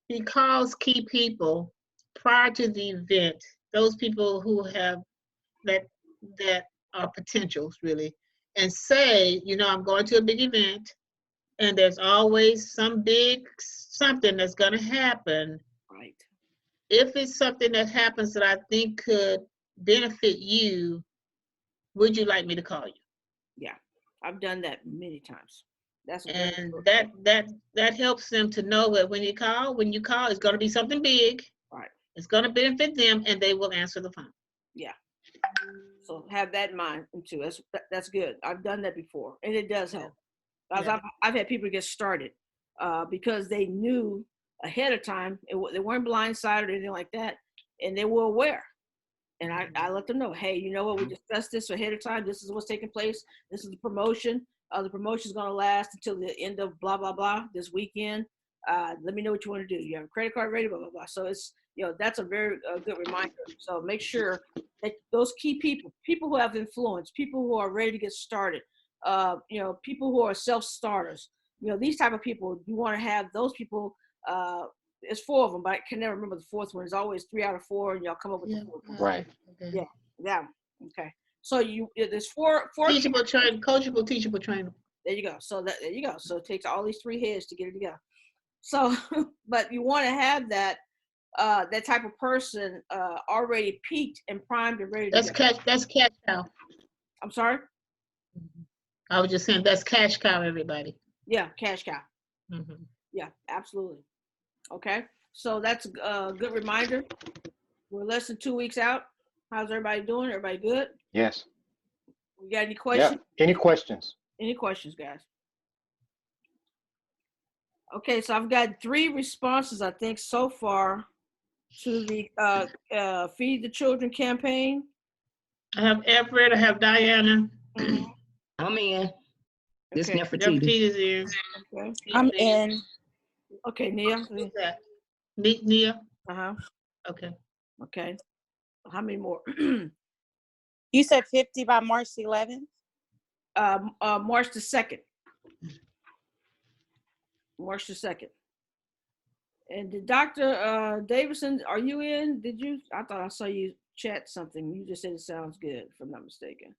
he calls key people prior to the event, those people who have that are potentials really, and say, I'm going to a big event, and there's always some big something that's going to happen. Right. If it's something that happens that I think could benefit you, would you like me to call you? Yeah, I've done that many times. And that helps them to know that when you call, it's going to be something big. Right. It's going to benefit them, and they will answer the phone. Yeah. So have that in mind too. That's good. I've done that before, and it does help. Yeah. I've had people get started because they knew ahead of time. They weren't blindsided or anything like that, and they were aware. And I let them know, hey, you know what? We discussed this ahead of time. This is what's taking place. This is the promotion. The promotion is going to last until the end of blah, blah, blah this weekend. Let me know what you want to do. You have a credit card ready, blah, blah, blah. So it's, that's a very good reminder. So make sure that those key people who have influence, people who are ready to get started, people who are self-starters, these type of people, you want to have those people. It's 4 of them, but I can never remember the 4th one. It's always 3 out of 4, and y'all come up with the 4th one. Right. Okay. Yeah, that one. Okay. So there's four. Teachable, train, coachable, teachable, trainable. There you go. There you go. So it takes all these 3 heads to get it together. So, but you want to have that type of person already peaked and primed and ready to go. That's cash cow. I'm sorry? I was just saying that's cash cow, everybody. Yeah, cash cow. Mm-hmm. Yeah, absolutely. Okay. So that's a good reminder. We're less than 2 weeks out. How's everybody doing? Everybody good? Yes. We got any questions? Yeah. Any questions? Any questions, guys? Okay, so I've got 3 responses, I think, so far to the Feed the Children campaign. I have Everett, I have Diana. I'm in. This Okay. Nefertiti. Nefertiti's in. Okay. I'm in. Okay, Nia. Who's that? Nia? Uh-huh. Okay. Okay. How many more? You said 50 by March 11th? March the 2nd. March the 2nd. And did Dr. Davidson, are you in? I thought I saw you chat something. You just said it sounds good, if I'm not mistaken.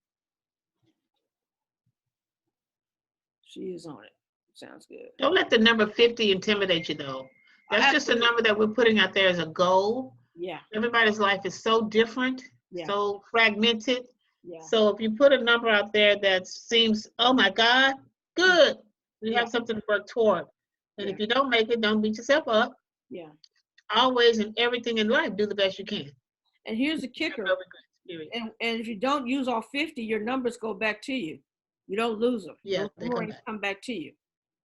She is on it. Sounds good. Don't let the number 50 intimidate you, though. That's just a number that we're putting out there as a goal. Yeah. Everybody's life is so different, so fragmented. Yeah. So if you put a number out there that seems, oh my God, good, we have something to work toward. And if you don't make it, don't beat yourself up. Yeah. Always in everything in life, do the best you can. And here's the kicker. And if you don't use all 50, your numbers go back to you. You don't lose them. Yeah, those they come back to you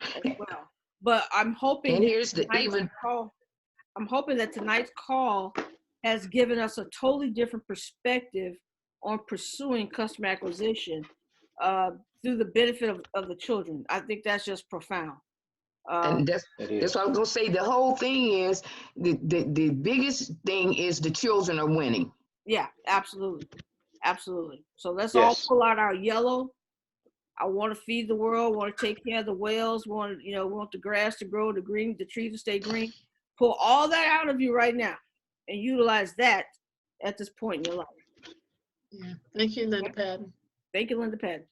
as well. But I'm hoping And here's the I'm hoping that tonight's call has given us a totally different perspective on pursuing customer acquisition through the benefit of the children. I think that's just profound. And that's what I was gonna say. The whole thing is the biggest thing is the children are winning. Yeah, absolutely, absolutely. So let's all pull out our yellow. I want to feed the world. Want to take care of the whales. Want the grass to grow, the trees to stay green. Pull all that out of you right now, and utilize that at this point in your life. Yeah. Thank you, Linda Patton. Thank you, Linda Patton.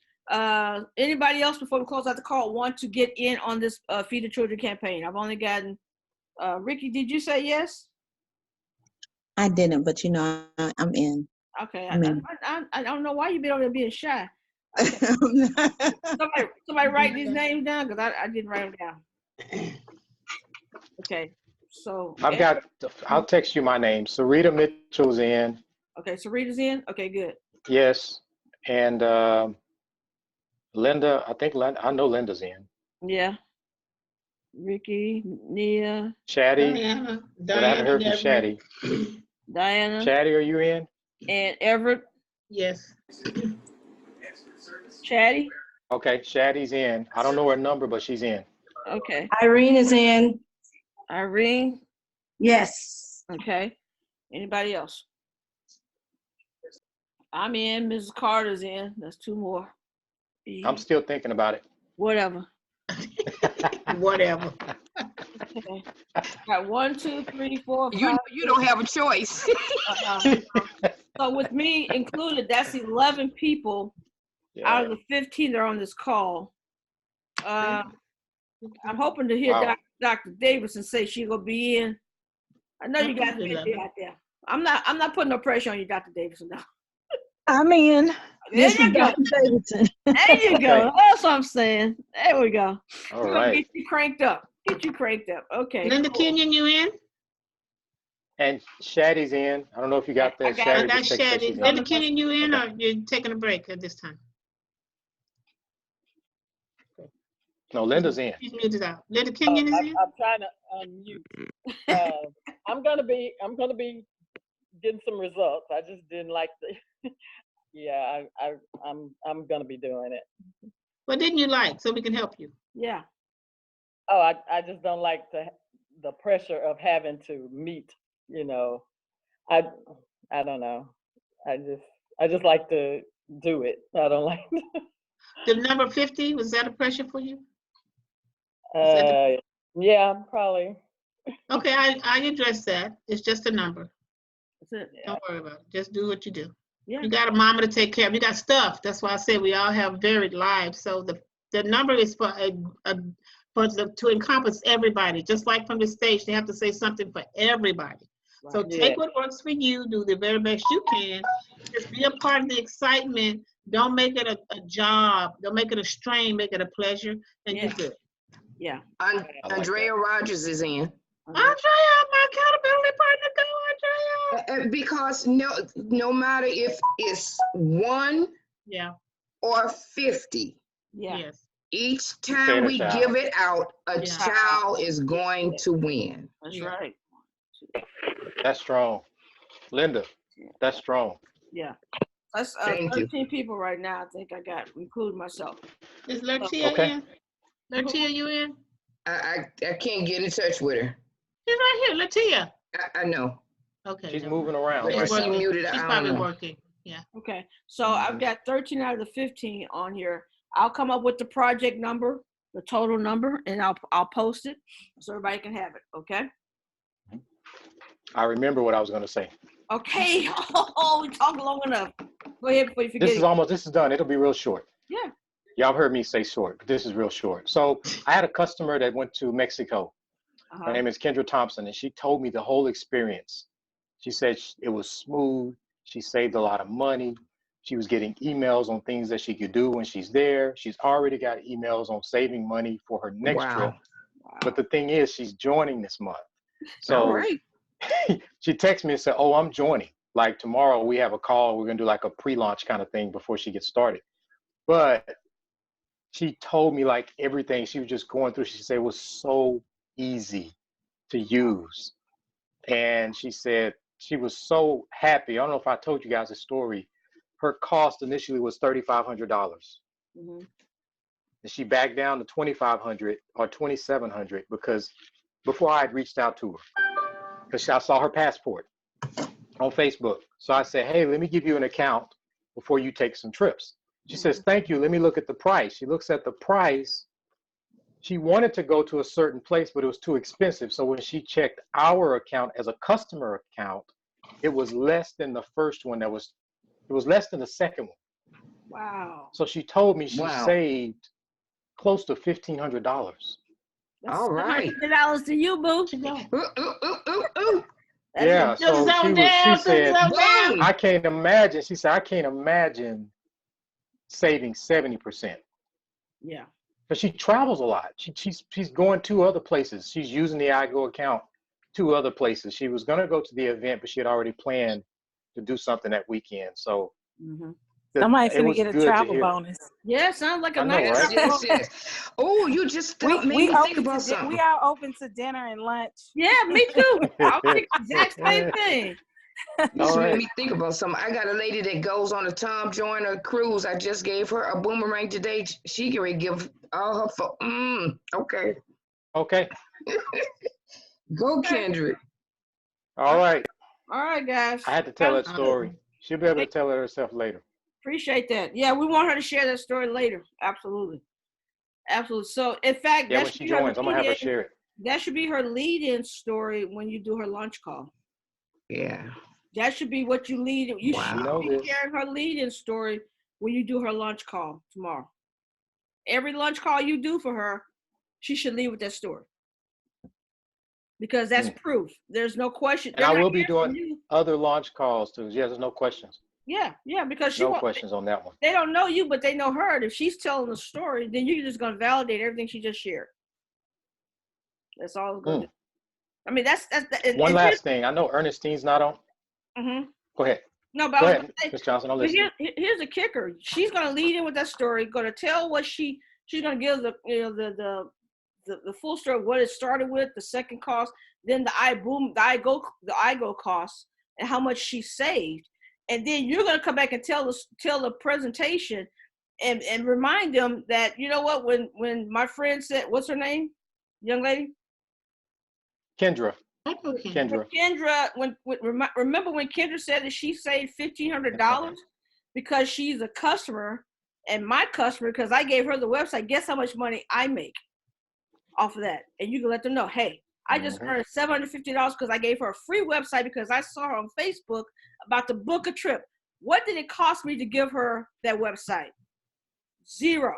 Anybody else before we close out the call want to get in on this Feed the Children campaign? I've only gotten Ricky. Did you say yes? I didn't, but I'm in. Okay. I'm in. I don't know why you've been over there being shy. Okay. somebody write these names down because I didn't write them down. Okay. So I'll text you my name. Sarita Mitchell's in. Okay, Sarita's in? Okay, good. Yes. And Linda, I know Linda's in. Yeah. Ricky, Nia. Chatty. Diana. But I haven't heard from Chatty. Diana. Chatty, are you in? And Everett. Yes. Chatty. Okay, Chatty's in. I don't know her number, but she's in. Okay. Irene is in. Irene. Yes. Okay. Anybody else? I'm in. Mrs. Carter's in. That's 2 more. I'm still thinking about it. Whatever. Whatever. Okay. Got 1, 2, 3, 4, 5. You don't have a choice. So with me included, that's 11 people out of the 15 that are on this call. I'm hoping to hear Dr. Davidson say she's gonna be in. I know you got 50 out there. I'm not putting no pressure on you, Dr. Davidson. No. I'm in. There you go. Dr. Davidson. There you go. That's what I'm saying. There we go. All We're right. gonna get you cranked up. Okay. Linda Kenyon, you in? And Chatty's in. I don't know if you got that. I got just text that Shady. she's in. Linda Kenyon, you in, or you're taking a break at this time? No, Linda's in. She's muted out. Linda Kenyon is in? I'm trying to unmute. I'm gonna be getting some results. I just didn't like the. Yeah, I'm gonna be doing it. What didn't you like so we can help you? Yeah. Oh, I just don't like the pressure of having to meet, you know. I don't know. I just like to do it. I don't like The number 50, was that a pressure for you? Is that the- yeah, probably. Okay, I address that. It's just a number. That's it. Don't worry about it. Just do what you do. Yeah. You got a mama to take care of. You got stuff. That's why I said we all have varied lives. So the number is for to encompass everybody. Just like from the stage, they have to say something for everybody. So Right. take what works for you. Do the very best you can. Just be a part of the excitement. Don't make it a job. Don't make it a strain. Make it a pleasure, and Yeah. you're good. Yeah. Andrea Rogers is in. Andrea, my accountability partner, go Andrea. Because no matter if it's 1 Yeah. or 50, Yeah. Yes. each time we child. give it out, a Yeah. child is going to win. That's Yeah. right. That's strong. Linda, that's strong. Yeah. That's Thank you. 13 people right now. I think I got, including myself. Is Lertia Okay. in? Lertia, you in? I can't get in touch with her. She's right here, Lertia. I know. Okay. She's never moving mind. around But right she now. muted. She's I don't probably know. working. Yeah. Okay. So I've got 13 out of the 15 on here. I'll come up with the project number, the total number, and I'll post it so everybody can have it. Okay. I remember what I was going to say. Okay. Oh, we talked long enough. Go ahead before you forget. This is done. It'll be real short. Yeah. Y'all heard me say short, but this is real short. So I had a customer that went to Mexico. Her name is Kendra Thompson, and she told me the whole experience. She said it was smooth. She saved a lot of money. She was getting emails on things that she could do when she's there. She's already got emails on saving money for her next trip. Wow. But the thing is, she's joining this month. So All right. she texted me and said, "Oh, I'm joining. Like tomorrow we have a call. We're going to do like a pre-launch kind of thing before she gets started." But she told me like everything she was just going through. She said it was so easy to use. And she said she was so happy. I don't know if I told you guys the story. Her cost initially was $3,500. Mm-hmm. And she backed down to $2,500 or $2,700 because before I had reached out to her, because I saw her passport on Facebook. So I said, "Hey, let me give you an account before you take some trips." She says, "Thank you. Let me look at the price." She looks at the price. She wanted to go to a certain place, but it was too expensive. So when she checked our account as a customer account, it was less than the first one. It was less than the second one. Wow. So she told me she Wow. saved close to $1,500. That's All right. $100 to you, boo. Ooh, ooh, ooh, ooh, ooh. Yeah, so she said, Boom. I can't imagine. She said, I can't imagine saving 70%. Yeah. Because she travels a lot. She's going to other places. She's using the iGo account to other places. She was going to go to the event, but she had already planned to do something that weekend. So Somebody's it gonna was get a good to travel hear. bonus. Yeah, sounds like a I know, nice right? Yes, yes. Oh, you just made me think about something. We are open to dinner and lunch. Yeah, me too. I'll think the exact same thing. You just made me think about something. I got a lady that goes on a Tom Joyner cruise. I just gave her a boomerang today. She can really give all her okay. Okay. Go, Kendrick. All right. All right, guys. I had to tell that story. She'll be able to tell it herself later. Appreciate that. Yeah, we want her to share that story later. Absolutely. Absolutely. So, in fact, Yeah, that when should she be her joins, I'm going to have her lead-in- share it. That should be her lead-in story when you do her lunch call. Yeah. That should be what you lead. You Wow. should You know be this. sharing her lead-in story when you do her lunch call tomorrow. Every lunch call you do for her, she should lead with that story. Because that's proof. There's no question. And I will be doing other launch calls too. Yeah, there's no questions. Yeah, because she No won't, questions on that one. they don't know you, but they know her. And if she's telling the story, then you're just going to validate everything she just shared. That's all it's going to do. I mean, that's One last thing. I know Ernestine's not on. Mm-hmm. Go ahead. No, but Go I was ahead, gonna say, Ms. Johnson. I'm but listening. here's the kicker. She's going to lead in with that story. Going to tell what she's going to give the full story of what it started with, the second cost, then the iGo cost, and how much she saved. And then you're going to come back and tell the presentation and remind them that, you know what, when my friend said, what's her name? young lady? Kendra. I know Kendra. Kendra. Kendra, remember when Kendra said that she saved $1,500 because she's a customer and my customer, because I gave her the website, guess how much money I make off of that? And you can let them know, hey, I just earned $750 because I gave her a free website because I saw her on Facebook about to book a trip. What did it cost me to give her that website? Zero.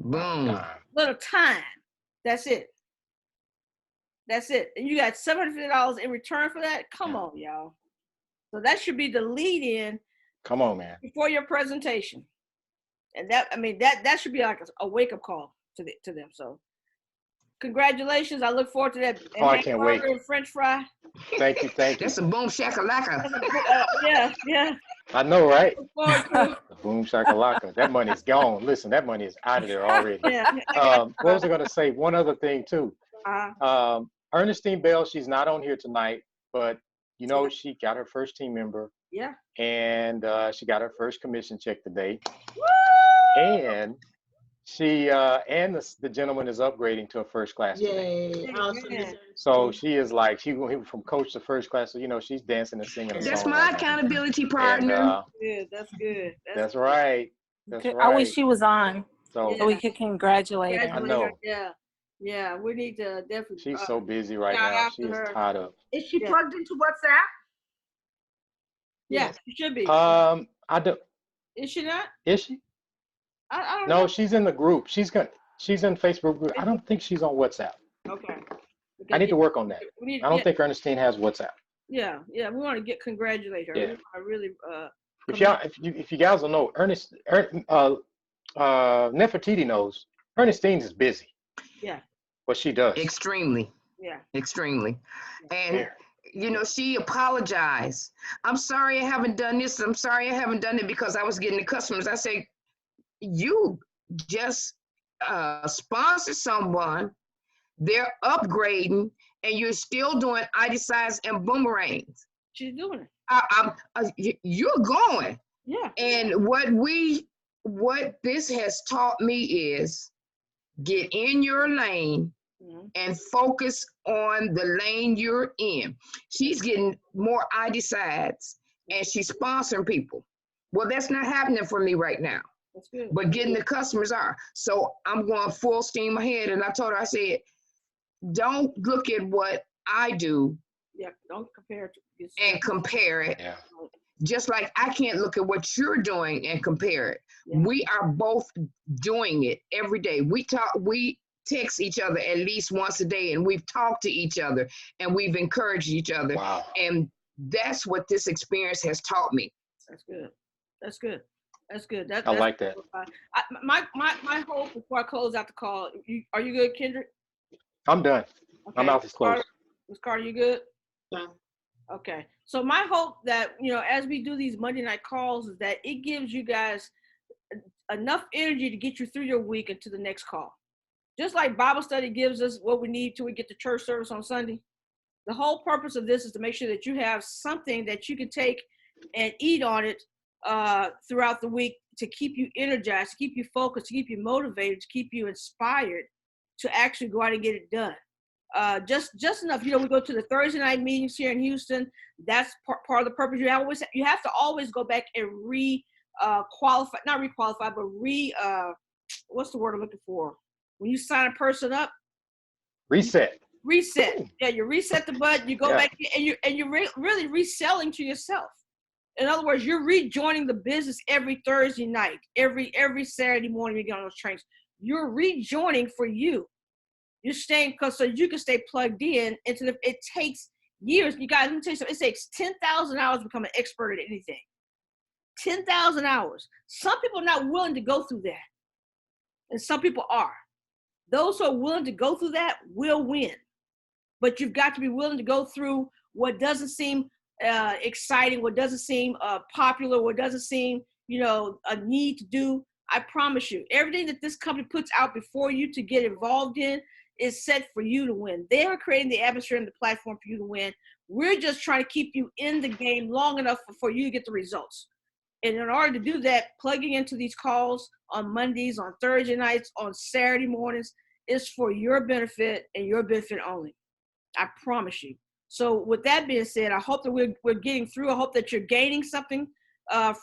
Boom. Little time. That's it. That's it. And you got $750 in return for that? Come on, y'all. So that should be the lead in. Come on, man. Before your presentation. And that should be like a wake-up call to them. So congratulations. I look forward to that. Oh, I can't wait. French fry. Thank you. That's a boom shakalaka. Yeah. I know, right? The boom shakalaka. That money's gone. Listen, that money is out of there already. What was I going to say? One other thing too. Ernestine Bell, she's not on here tonight, but you know, she got her first team member. Yeah. And she got her first commission check today. Woo! And she and the gentleman is upgrading to a first class today. Yay. Awesome. So she is like, he went from coach to first class. So, you know, she's dancing and singing a That's song my right accountability partner. Good. That's good. That's right. That's right. I wish she was on so we could congratulate her. I know. Yeah, we need to definitely. She's so busy right now. She is tied up. Is she plugged into WhatsApp? Yeah, she should be. I don't. Is she not? Is she? I don't know. No, she's in the group. She's in Facebook group. I don't think she's on WhatsApp. Okay. I need to work on that. I don't think Ernestine has WhatsApp. Yeah, we want to congratulate her. Yeah. I really. If you guys don't know, Nefertiti knows. Ernestine is busy. Yeah. What she does. Extremely. Yeah. Extremely. And you know, she apologized. I'm sorry I haven't done this. I'm sorry I haven't done it because I was getting the customers. I say, you just sponsor someone, they're upgrading, and you're still doing ID size and boomerangs. She's doing it. You're going. Yeah. And what this has taught me is get in your lane and focus on the lane you're in. She's getting more ID sides and she's sponsoring people. Well, that's not happening for me right now. That's good. But getting the customers are. So I'm going full steam ahead. And I told her, I said, don't look at what I do. Yeah, don't compare it to yourself. And compare it. Yeah. Just like I can't look at what you're doing and compare it. Yeah. We are both doing it every day. We text each other at least once a day, and we've talked to each other and we've encouraged each other. Wow. And that's what this experience has taught me. That's good. That's good. That's good. I like that. My hope before I close out the call, are you good, Kendrick? I'm done. Okay. I'm out this close. Ms. Carter, you good? Yeah. Okay. So my hope that, as we do these Monday night calls is that it gives you guys enough energy to get you through your week and to the next call. Just like Bible study gives us what we need till we get to church service on Sunday. The whole purpose of this is to make sure that you have something that you can take and eat on it throughout the week to keep you energized, to keep you focused, to keep you motivated, to keep you inspired to actually go out and get it done. Just enough. We go to the Thursday night meetings here in Houston. That's part of the purpose. You have to always go back and qualify, not requalify, but what's the word I'm looking for? When you sign a person up, reset. Yeah, you reset the button. You go back and you're really reselling to yourself. In other words, you're rejoining the business every Thursday night, every Saturday morning you get on those trains. You're rejoining for you. You're staying so you can stay plugged in. It takes years. You guys, let me tell you something. It takes 10,000 hours to become an expert at anything. 10,000 hours. Some people are not willing to go through that, and some people are. Those who are willing to go through that will win. But you've got to be willing to go through what doesn't seem exciting, what doesn't seem popular, what doesn't seem, a need to do. I promise you, everything that this company puts out before you to get involved in is set for you to win. They are creating the atmosphere and the platform for you to win. We're just trying to keep you in the game long enough for you to get the results. And in order to do that, plugging into these calls on Mondays, on Thursday nights, on Saturday mornings is for your benefit and your benefit only. I promise you. So with that being said, I hope that we're getting through. I hope that you're gaining something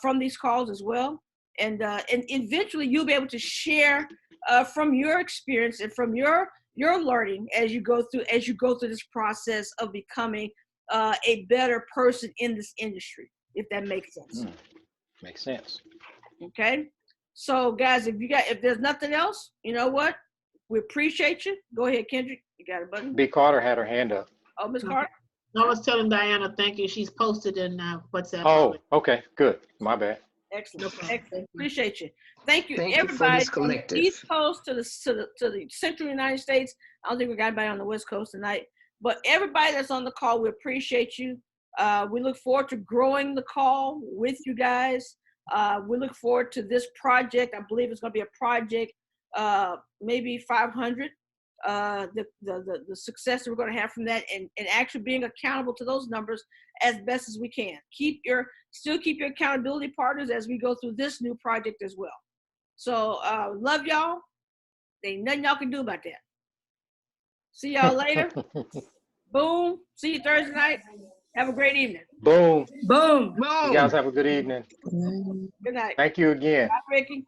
from these calls as well. And eventually you'll be able to share from your experience and from your learning as you go through this process of becoming a better person in this industry, if that makes sense. Makes sense. Okay. So guys, if there's nothing else, you know what? We appreciate you. Go ahead, Kendrick. You got a button? B. Carter had her hand up. Oh, Ms. Carter? I was telling Diana, thank you. She's posted in WhatsApp. Oh, okay, good. My bad. Excellent. Excellent. Appreciate you. Thank you, Thank you for everybody this from the collective. East Coast to the Central United States. I don't think we got anybody on the West Coast tonight, but everybody that's on the call, we appreciate you. We look forward to growing the call with you guys. We look forward to this project. I believe it's going to be a project, maybe 500. The success that we're going to have from that, and actually being accountable to those numbers as best as we can. Still keep your accountability partners as we go through this new project as well. So love y'all. There ain't nothing y'all can do about that. See y'all later. Boom. See you Thursday night. Have a great evening. Boom. Boom. You guys have a good evening. Good night. Thank you again. Bye, Ricky.